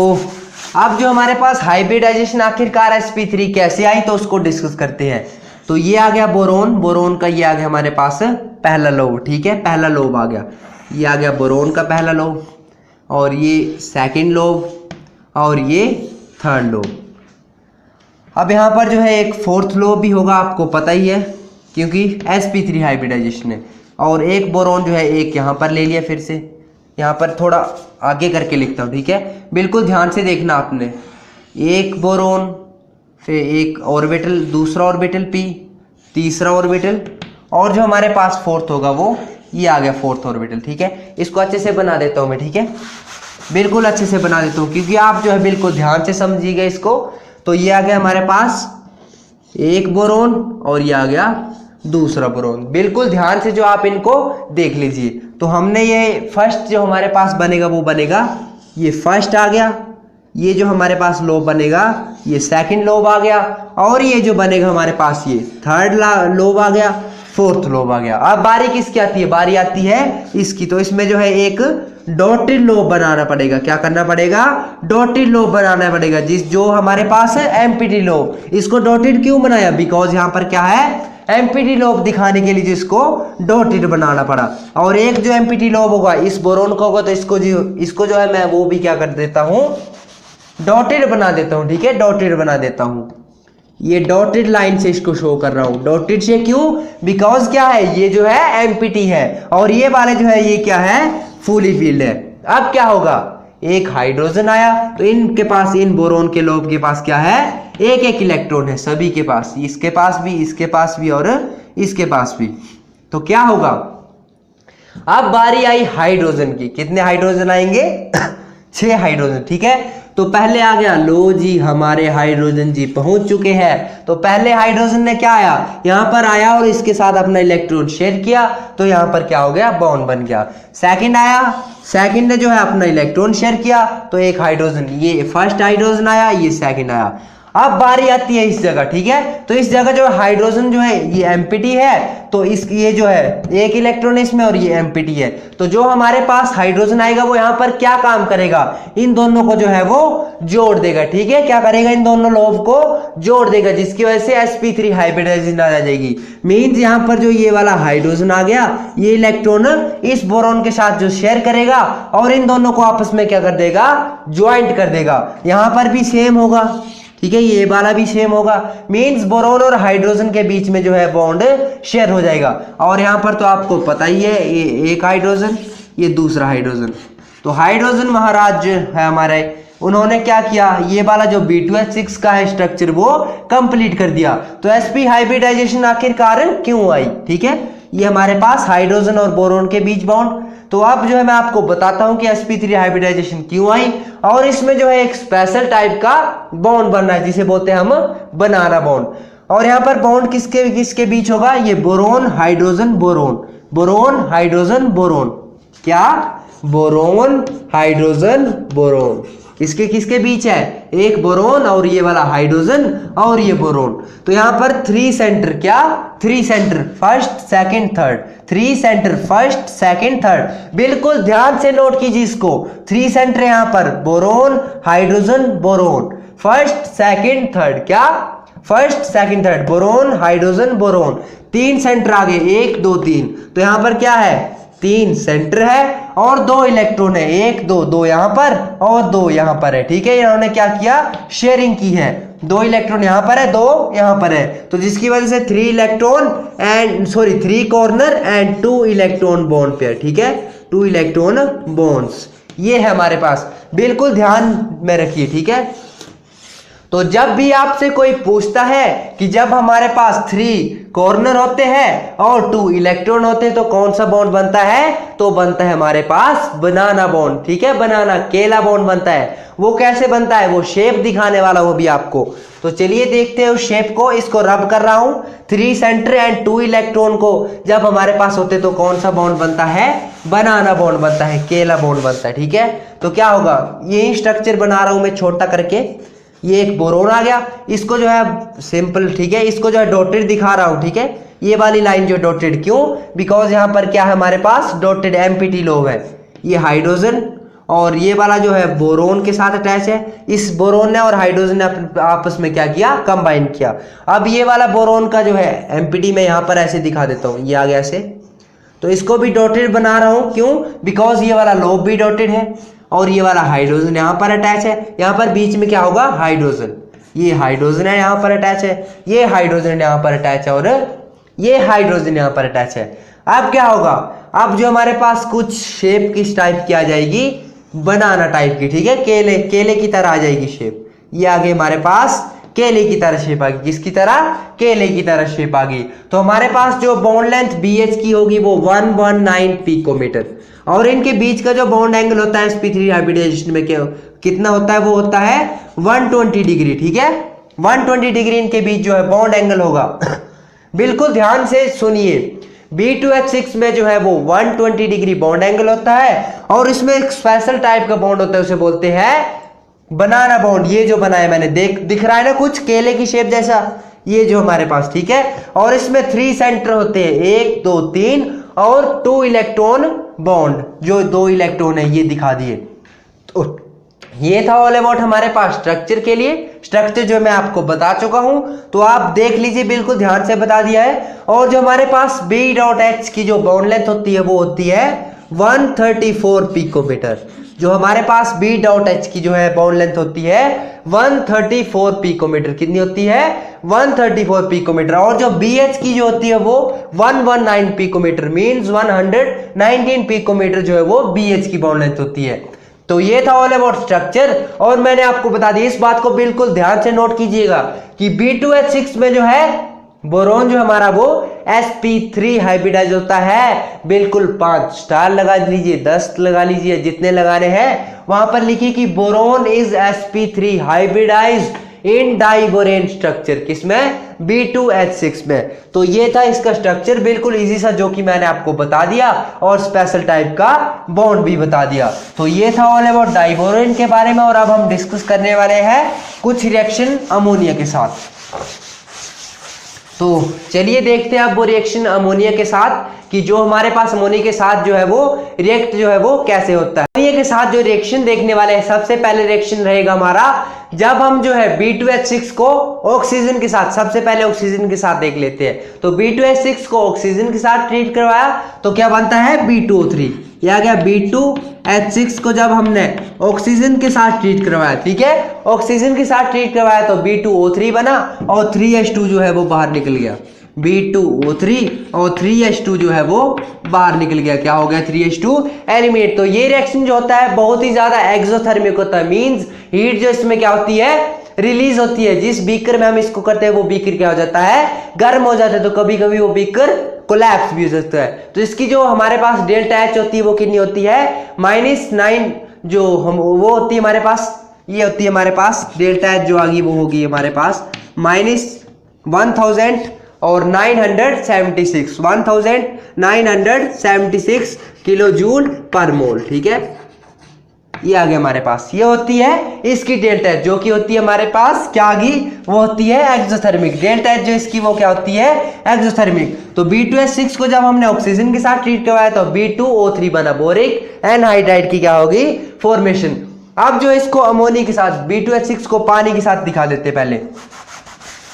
अब जो हमारे पास हाइब्रिडाइजेशन आखिरकार sp3 कैसे आई तो उसको डिस्कस करते हैं। तो ये आ गया बोरोन, बोरोन का ये आ गया हमारे पास पहला लोब, ठीक है, पहला लोब आ गया, ये आ गया बोरोन का पहला लोब, और ये सेकंड लोब, और ये थर्ड लोब। अब यहाँ पर जो है एक फोर्थ लोब भी होगा, आपको पता ही है क्योंकि sp3 हाइब्रिडाइजेशन है। और एक बोरोन जो है एक यहाँ पर ले लिया, फिर से यहाँ पर थोड़ा आगे करके लिखता हूँ, ठीक है, बिल्कुल ध्यान से देखना आपने। एक बोरोन, फिर एक ऑर्बिटल, दूसरा ऑर्बिटल p, तीसरा ऑर्बिटल, और जो हमारे पास फोर्थ होगा वो ये आ गया फोर्थ ऑर्बिटल, ठीक है। इसको अच्छे से बना देता हूँ मैं, ठीक है, बिल्कुल अच्छे से बना देता हूँ क्योंकि आप जो है बिल्कुल ध्यान से समझिएगा इसको। तो ये आ गया हमारे पास एक बोरोन और ये आ गया दूसरा बोरोन, बिल्कुल ध्यान से जो आप इनको देख लीजिए। तो हमने ये फर्स्ट जो हमारे पास बनेगा वो बनेगा, ये फर्स्ट आ गया, ये जो हमारे पास लोब बनेगा ये सेकंड लोब आ गया, और ये जो बनेगा हमारे पास ये थर्ड लोब आ गया, फोर्थ लोब आ गया। अब बारी किसकी आती है, बारी आती है इसकी। तो इसमें जो है एक डॉटेड लोब बनाना पड़ेगा, क्या करना पड़ेगा, डॉटेड लोब बनाना पड़ेगा, जो हमारे पास है एम्प्टी लोब। इसको डॉटेड क्यों बनाया, बिकॉज यहाँ पर क्या है एम्प्टी लोब दिखाने के लिए जिसको डॉटेड बनाना पड़ा। और एक जो एम्प्टी लोब होगा इस बोरोन का होगा, तो इसको जो है मैं वो भी क्या कर देता हूँ, डॉटेड बना देता हूँ, ठीक है, डॉटेड बना देता हूँ। ये डॉटेड लाइन से इसको शो कर रहा हूँ, डॉटेड से क्यों, बिकॉज क्या है ये जो है एम्प्टी है और ये वाले जो है ये क्या है फुली फील्ड है। अब क्या होगा, एक हाइड्रोजन आया तो इनके पास, इन बोरोन के लोब के पास क्या है, एक एक इलेक्ट्रॉन है सभी के पास, इसके पास भी, इसके पास भी और इसके पास भी। तो क्या होगा, अब बारी आई हाइड्रोजन की, कितने हाइड्रोजन आएंगे 6 हाइड्रोजन, ठीक है। तो पहले आ गया, लो जी हमारे हाइड्रोजन जी पहुंच चुके हैं। तो पहले हाइड्रोजन ने क्या आया, यहां पर आया और इसके साथ अपना इलेक्ट्रॉन शेयर किया, तो यहां पर क्या हो गया, बॉन्ड बन गया। सेकंड आया, सेकंड ने जो है अपना इलेक्ट्रॉन शेयर किया, तो एक हाइड्रोजन, ये फर्स्ट हाइड्रोजन आया, ये सेकंड आया। अब बारी आती है इस जगह, ठीक है। तो इस जगह जो हाइड्रोजन जो है ये एम्प्टी है, तो इस ये जो है एक इलेक्ट्रॉन इसमें और ये एम्प्टी है। तो जो हमारे पास हाइड्रोजन आएगा वो यहाँ पर क्या काम करेगा, इन दोनों को जो है वो जोड़ देगा, ठीक है, क्या करेगा, इन दोनों लोब को जोड़ देगा, जिसकी वजह से sp3 हाइब्रिडाइजेशन आ जाएगी। मीन्स यहाँ पर जो ये वाला हाइड्रोजन आ गया, ये इलेक्ट्रॉन इस बोरोन के साथ जो शेयर करेगा और इन दोनों को आपस में क्या कर देगा, ज्वाइंट कर देगा। यहाँ पर भी सेम होगा, ठीक है, ये वाला भी सेम होगा। मींस बोरोन और हाइड्रोजन के बीच में जो है बॉन्ड शेयर हो जाएगा। और यहाँ पर तो आपको पता ही है, ये एक हाइड्रोजन, ये दूसरा हाइड्रोजन। तो हाइड्रोजन महाराज जो है हमारे, उन्होंने क्या किया, ये वाला जो B2H6 का है स्ट्रक्चर वो कंप्लीट कर दिया। तो sp हाइब्रिडाइजेशन आखिरकार क्यों आई, ठीक है, ये हमारे पास हाइड्रोजन और बोरोन के बीच बॉन्ड। तो अब जो है मैं आपको बताता हूं कि sp3 हाइब्रिडाइजेशन क्यों आई, और इसमें जो है एक स्पेशल टाइप का बॉन्ड बनना है जिसे बोलते हैं हम बनाना बॉन्ड। और यहाँ पर बॉन्ड किसके किसके बीच होगा, ये boron hydrogen boron, boron hydrogen boron, क्या, बोरोन हाइड्रोजन बोरोन, किसके किसके बीच है, एक बोरोन और ये वाला हाइड्रोजन और ये बोरोन। तो यहाँ पर 3 सेंटर, क्या, 3 centre, first second third, 3 centre first second third, बिल्कुल ध्यान से नोट कीजिए इसको। 3 सेंटर यहाँ पर boron hydrogen boron, first second third, क्या, first second third, boron hydrogen boron. 3 centre आ गए, 1 2 3। तो यहाँ पर क्या है, 3 सेंटर है और 2 इलेक्ट्रॉन है, 1 2 2 यहाँ पर और 2 यहाँ पर है, ठीक है। इन्होंने क्या किया, शेयरिंग की है, 2 इलेक्ट्रॉन यहाँ पर है, 2 यहाँ पर है, तो जिसकी वजह से 3 electron and 3 corner and 2 electron bond pair, ठीक है, 2 इलेक्ट्रॉन बॉन्ड्स ये है हमारे पास, बिल्कुल ध्यान में रखिए, ठीक है। तो जब भी आपसे कोई पूछता है कि जब हमारे पास 3 कॉर्नर होते हैं और 2 इलेक्ट्रॉन होते हैं तो कौन सा बॉन्ड बनता है, तो बनता है हमारे पास बनाना बॉन्ड, ठीक है, बनाना केला बॉन्ड बनता है। वो कैसे बनता है, वो शेप दिखाने वाला वो भी आपको। तो चलिए देखते हैं उस शेप को, इसको रब कर रहा हूं। 3 सेंटर एंड 2 इलेक्ट्रॉन को जब हमारे पास होते तो कौन सा बॉन्ड बनता है, बनाना बॉन्ड बनता है, केला बॉन्ड बनता है, ठीक है। तो क्या होगा, ये स्ट्रक्चर बना रहा हूं मैं छोटा करके, ये एक बोरोन आ गया, इसको जो है सिंपल, ठीक है, इसको जो है डॉटेड दिखा रहा हूं, ठीक है, ये वाली लाइन जो डॉटेड, क्यों, बिकॉज यहाँ पर क्या है हमारे पास डॉटेड एम्प्टी लोब है, ये हाइड्रोजन और ये वाला जो है बोरोन के साथ अटैच है। इस बोरोन ने और हाइड्रोजन ने आपस में क्या किया, कंबाइन किया। अब ये वाला बोरोन का जो है एमपीटी मैं यहाँ पर ऐसे दिखा देता हूँ, ये आ गया ऐसे। तो इसको भी डॉटेड बना रहा हूँ, क्यों? बिकॉज ये वाला लोब भी डॉटेड है और ये वाला हाइड्रोजन यहाँ पर अटैच है। यहाँ पर बीच में क्या होगा, हाइड्रोजन। ये हाइड्रोजन है यहाँ पर अटैच है, ये हाइड्रोजन यहाँ पर अटैच है और ये हाइड्रोजन यहाँ पर अटैच है। अब क्या होगा, अब जो हमारे पास कुछ शेप किस टाइप की आ जाएगी, बनाना टाइप की, ठीक है, केले की तरह आ जाएगी शेप। ये आगे हमारे पास केले की तरह शेप आ गई। किसकी तरह? केले की तरह शेप आ गई। तो हमारे पास जो बॉन्ड लेंथ BH की होगी वो 119 पिकोमीटर, और इनके बीच का जो बॉन्ड एंगल होता है sp3 हाइब्रिडाइजेशन में कितना होता है, वो होता है 120 डिग्री, ठीक है। 120 डिग्री इनके बीच जो है बॉन्ड एंगल होगा। बिल्कुल ध्यान से सुनिए, B2H6 में जो है वो 120 डिग्री बॉन्ड एंगल होता है, और इसमें एक स्पेशल टाइप का बॉन्ड होता है, उसे बोलते हैं बनाना बॉन्ड। ये जो बनाया मैंने, दिख रहा है ना कुछ केले की शेप जैसा, ये जो हमारे पास, ठीक है। और इसमें 3 सेंटर होते हैं, 1 2 3 और 2 इलेक्ट्रॉन बॉन्ड, जो 2 इलेक्ट्रॉन है ये दिखा दिए। तो ये था ऑल अबाउट हमारे पास स्ट्रक्चर के लिए। स्ट्रक्चर जो मैं आपको बता चुका हूं, तो आप देख लीजिए, बिल्कुल ध्यान से बता दिया है। और जो हमारे पास B.H की जो बॉन्ड लेंथ होती है वो होती है 134 पिकोमीटर। जो हमारे पास B.H की जो है बॉन्ड लेंथ होती है 134 पिकोमीटर। कितनी होती है? 134 पिकोमीटर। और जो BH की जो होती है वो 119 पिकोमीटर, मींस 119 पिकोमीटर जो है वो BH की बॉन्ड लेंथ होती है। तो ये था ऑल अबाउट स्ट्रक्चर, और मैंने आपको बता दिया। इस बात को बिल्कुल ध्यान से नोट कीजिएगा कि B2H6 में जो है बोरोन जो हमारा वो sp3 हाइब्रिडाइज होता है। बिल्कुल 5 स्टार लगा लीजिए, 10 लगा लीजिए, जितने लगाने हैं। वहां पर लिखिए कि boron is sp3 hybridise in diborane structure. किसमें? B2H6 में। तो ये था इसका स्ट्रक्चर, बिल्कुल इजी सा, जो कि मैंने आपको बता दिया, और स्पेशल टाइप का बॉन्ड भी बता दिया। तो ये था ऑल अबाउट डाइबोरेन के बारे में। और अब हम डिस्कस करने वाले हैं कुछ रिएक्शन अमोनिया के साथ। तो चलिए देखते हैं अब वो रिएक्शन अमोनिया के साथ, कि जो हमारे पास अमोनिया के साथ जो है वो रिएक्ट जो है वो कैसे होता है। अमोनिया के साथ जो रिएक्शन देखने वाले हैं, सबसे पहले रिएक्शन रहेगा हमारा, जब हम जो है B2H6 को ऑक्सीजन के साथ, सबसे पहले ऑक्सीजन के साथ देख लेते हैं। तो B2H6 को ऑक्सीजन के साथ ट्रीट करवाया तो क्या बनता है? B2O3। ये आ गया B2H6 को जब हमने ऑक्सीजन के साथ ट्रीट करवाया, ठीक है, ऑक्सीजन के साथ ट्रीट करवाया तो B2O3 बना, और 3H2 जो है वो बाहर निकल गया। B2O3 और 3H2 जो है वो बाहर निकल गया। क्या हो गया? 3H2 eliminate. तो ये रिएक्शन जो होता है बहुत ही ज्यादा एक्सोथर्मिक होता है, मींस हीट जो इसमें क्या होती है, रिलीज होती है। जिस बीकर में हम इसको करते हैं वो बीकर क्या हो जाता है? गर्म हो जाता है। तो कभी कभी वो बीकर कोलैप्स भी हो सकता है। तो इसकी जो हमारे पास डेल्टा H होती है वो कितनी होती है? -9, जो हम वो होती है हमारे पास, ये होती है हमारे पास डेल्टा H जो आ गई वो होगी हमारे पास -1976 किलो जूल पर मोल, ठीक है। ये आ गया हमारे पास, ये होती है इसकी डेल्टा H, जो कि होती है हमारे पास क्या आ गई, वो होती है एक्सोथर्मिक। डेल्टा H जो इसकी वो क्या होती है? एक्सोथर्मिक। तो B2H6 को जब हमने ऑक्सीजन के साथ ट्रीट करवाया तो B2O3 बना, बोरिक एनहाइड्राइड की क्या होगी? फॉर्मेशन। अब जो इसको अमोनिया के साथ, B2H6 को पानी के साथ दिखा देते पहले।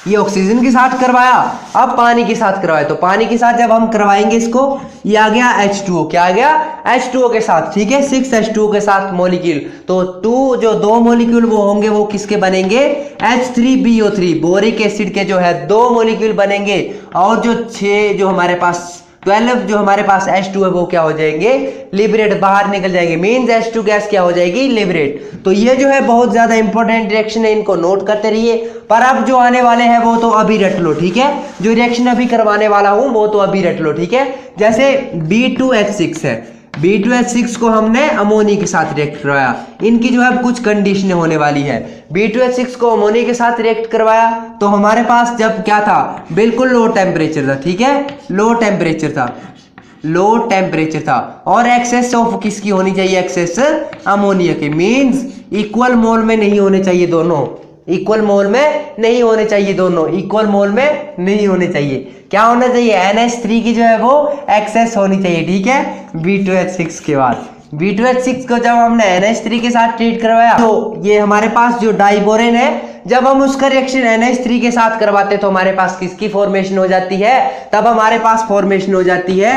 ये ऑक्सीजन के साथ करवाया, अब पानी के साथ करवाया। तो पानी के साथ जब हम करवाएंगे इसको, ये आ गया H2O। क्या आ गया? H2O के साथ, ठीक है, 6H2O के साथ मॉलिक्यूल। तो 2 मॉलिक्यूल वो होंगे, वो किसके बनेंगे? H3BO3, बोरिक एसिड के जो है 2 मॉलिक्यूल बनेंगे। और जो 6 जो हमारे पास 12 जो हमारे पास H2 है वो क्या हो जाएंगे? लिबरेट, बाहर निकल जाएंगे। मींस H2 गैस क्या हो जाएगी? लिबरेट। तो ये जो है बहुत ज्यादा इंपॉर्टेंट रिएक्शन है, इनको नोट करते रहिए। पर अब जो आने वाले हैं वो तो अभी रट लो, ठीक है। जो रिएक्शन अभी करवाने वाला हूं वो तो अभी रट लो, ठीक है। जैसे B2H6 है, B2H6 को हमने अमोनिया के साथ रिएक्ट करवाया। इनकी जो है कुछ कंडीशनें होने वाली है। B2H6 को अमोनिया के साथ रिएक्ट करवाया तो हमारे पास जब क्या था? बिल्कुल लो टेम्परेचर था, ठीक है, लो टेम्परेचर था। और एक्सेस ऑफ किसकी होनी चाहिए? एक्सेस अमोनिया के। मींस इक्वल मोल में नहीं होने चाहिए दोनों, इक्वल मोल में नहीं होने चाहिए दोनों, इक्वल मोल में नहीं होने चाहिए। क्या होना चाहिए? NH3 की जो है वो एक्सेस होनी चाहिए, ठीक है, B2H6 के बाद। B2H6 को जब हमने NH3 के साथ ट्रीट करवाया तो ये हमारे पास जो डाइबोरेन है, जब हम उसका रिएक्शन NH3 के साथ करवाते तो हमारे पास किसकी फॉर्मेशन हो जाती है? तब हमारे पास फॉर्मेशन हो जाती है,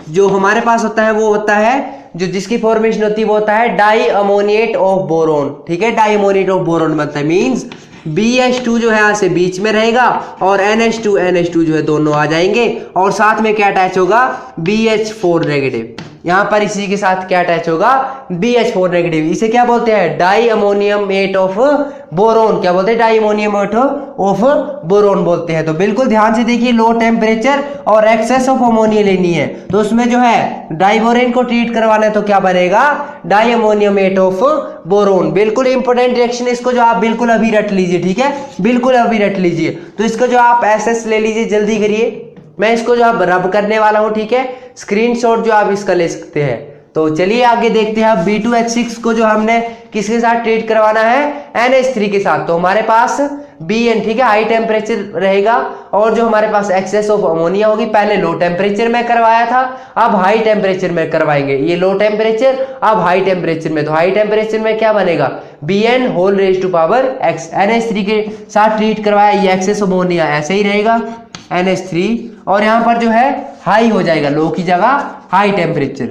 जो हमारे पास होता है वो होता है, जो जिसकी फॉर्मेशन होती है वो होता है डाई अमोनिएट ऑफ बोरोन। ठीक है, डाई अमोनिएट ऑफ बोरोन बनता है, मींस BH2 जो है यहाँ से बीच में रहेगा और NH2 जो है दोनों आ जाएंगे और साथ में क्या अटैच होगा? BH4 negative. यहाँ पर इसी के साथ क्या अटैच होगा? BH4 negative. इसे क्या बोलते हैं? Diammoniate of boron. क्या बोलते हैं? डाई अमोनियमेट ऑफ बोरोन बोलते हैं। तो बिल्कुल ध्यान से देखिए, लो टेम्परेचर और एक्सेस ऑफ अमोनिया लेनी है तो उसमें जो है डाइबोरेन को ट्रीट करवाना है तो क्या बनेगा? Diammoniate of boron. बिल्कुल इंपॉर्टेंट रिएक्शन, इसको जो आप बिल्कुल अभी रट लीजिए। ठीक है, बिल्कुल अभी रट लीजिए। तो इसको जो आप SS ले लीजिए, जल्दी करिए, मैं इसको जो अब रब करने वाला हूं। ठीक है, स्क्रीनशॉट जो आप इसका ले सकते हैं। तो चलिए आगे देखते हैं। अब B2H6 को जो हमने किसके साथ ट्रीट करवाना है? NH3 के साथ। तो हमारे पास BN, ठीक है, हाई टेम्परेचर रहेगा और जो हमारे पास एक्सेस ऑफ अमोनिया होगी, पहले लो टेम्परेचर में करवाया था, अब हाई टेम्परेचर में करवाएंगे। ये लो टेम्परेचर, अब हाई टेम्परेचर में। तो हाई टेम्परेचर में क्या बनेगा? BN whole raise to power X। NH3 के साथ ट्रीट करवाया, ये एक्सेस ऑफ अमोनिया ऐसे ही रहेगा NH3, और यहाँ पर जो है हाई हो जाएगा, लो की जगह हाई टेम्परेचर,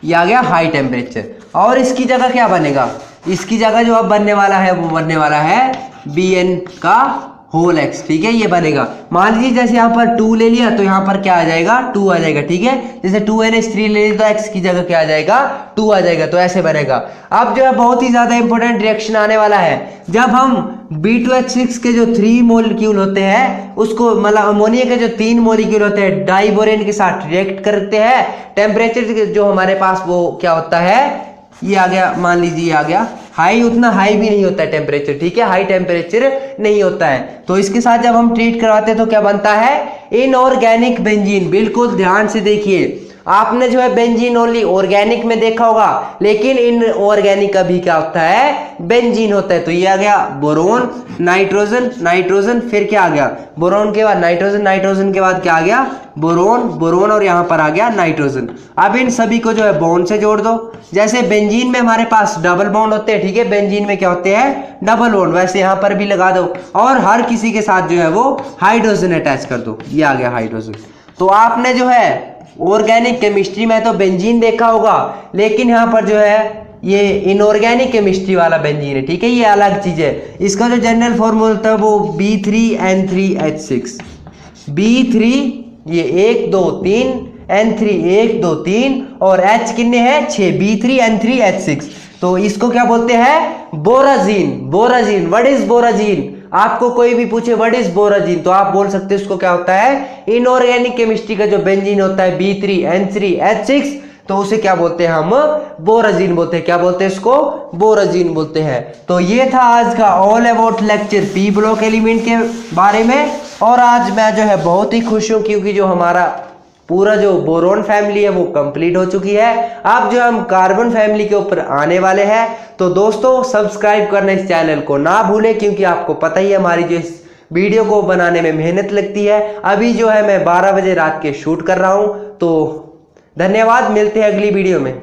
ये आ गया हाई टेम्परेचर। और इसकी जगह क्या बनेगा? इसकी जगह जो अब बनने वाला है वो बनने वाला है BN का होल X। ठीक है, ये बनेगा। मान लीजिए जैसे यहाँ पर 2 ले लिया तो यहाँ पर क्या आ जाएगा? 2 आ जाएगा। ठीक है, जैसे 2NH3 ले लिया तो X की जगह क्या आ जाएगा? 2 आ जाएगा। तो ऐसे बनेगा। अब जो है बहुत ही ज्यादा इंपॉर्टेंट रिएक्शन आने वाला है। जब हम B2H6 के जो 3 मॉलिक्यूल होते हैं उसको, मतलब अमोनिया के जो 3 मॉलिक्यूल होते हैं, डाइबोरेन के साथ रिएक्ट करते हैं, टेम्परेचर जो हमारे पास वो क्या होता है? ये आ गया, मान लीजिए आ गया हाई। उतना हाई भी नहीं होता है टेम्परेचर। ठीक है, हाई टेम्परेचर नहीं होता है। तो इसके साथ जब हम ट्रीट करवाते हैं तो क्या बनता है? Inorganic benzene. बिल्कुल ध्यान से देखिए, आपने जो है बेंजीन ओनली ऑर्गेनिक में देखा होगा, लेकिन इनऑर्गेनिक अभी क्या होता है? बेंजीन होता है। तो ये आ गया बोरोन, नाइट्रोजन, नाइट्रोजन, फिर क्या आ गया? बोरोन के बाद नाइट्रोजन, नाइट्रोजन के बाद क्या आ गया? बोरोन, बोरोन, और यहाँ पर आ गया नाइट्रोजन। अब इन सभी को जो है बॉन्ड से जोड़ दो। जैसे बेंजीन में हमारे पास डबल बॉन्ड होते हैं, ठीक है, बेंजीन में क्या होते हैं? डबल बॉन्ड, वैसे यहाँ पर भी लगा दो और हर किसी के साथ जो है वो हाइड्रोजन अटैच कर दो। ये आ गया हाइड्रोजन। तो आपने जो है ऑर्गेनिक केमिस्ट्री में तो बेंजीन देखा होगा, लेकिन यहाँ पर जो है ये इनऑर्गेनिक केमिस्ट्री वाला बेंजीन है। ठीक है, ये अलग चीज है। इसका जो जनरल फॉर्मूला होता है वो B3N3H6। B3 ये 1 2 3, N3 1 2 3 और H कितने हैं? 6। B3N3H6। तो इसको क्या बोलते हैं? बोराजीन। बोराजीन, व्हाट इज बोराजीन? आपको कोई भी पूछे व्हाट इज बोराजीन तो आप बोल सकते हैं उसको क्या होता है? इनऑर्गेनिक केमिस्ट्री का जो बेंजीन होता है B3N3H6, तो उसे क्या बोलते हैं? हम बोराजीन बोलते हैं। क्या बोलते हैं इसको? बोराजीन बोलते हैं। तो ये था आज का all about lecture P block element के बारे में। और आज मैं जो है बहुत ही खुश हूं क्योंकि जो हमारा पूरा जो बोरोन फैमिली है वो कंप्लीट हो चुकी है। अब जो हम कार्बन फैमिली के ऊपर आने वाले हैं। तो दोस्तों सब्सक्राइब करना इस चैनल को ना भूलें, क्योंकि आपको पता ही है हमारी जो इस वीडियो को बनाने में मेहनत लगती है। अभी जो है मैं 12 बजे रात के शूट कर रहा हूं। तो धन्यवाद, मिलते हैं अगली वीडियो में।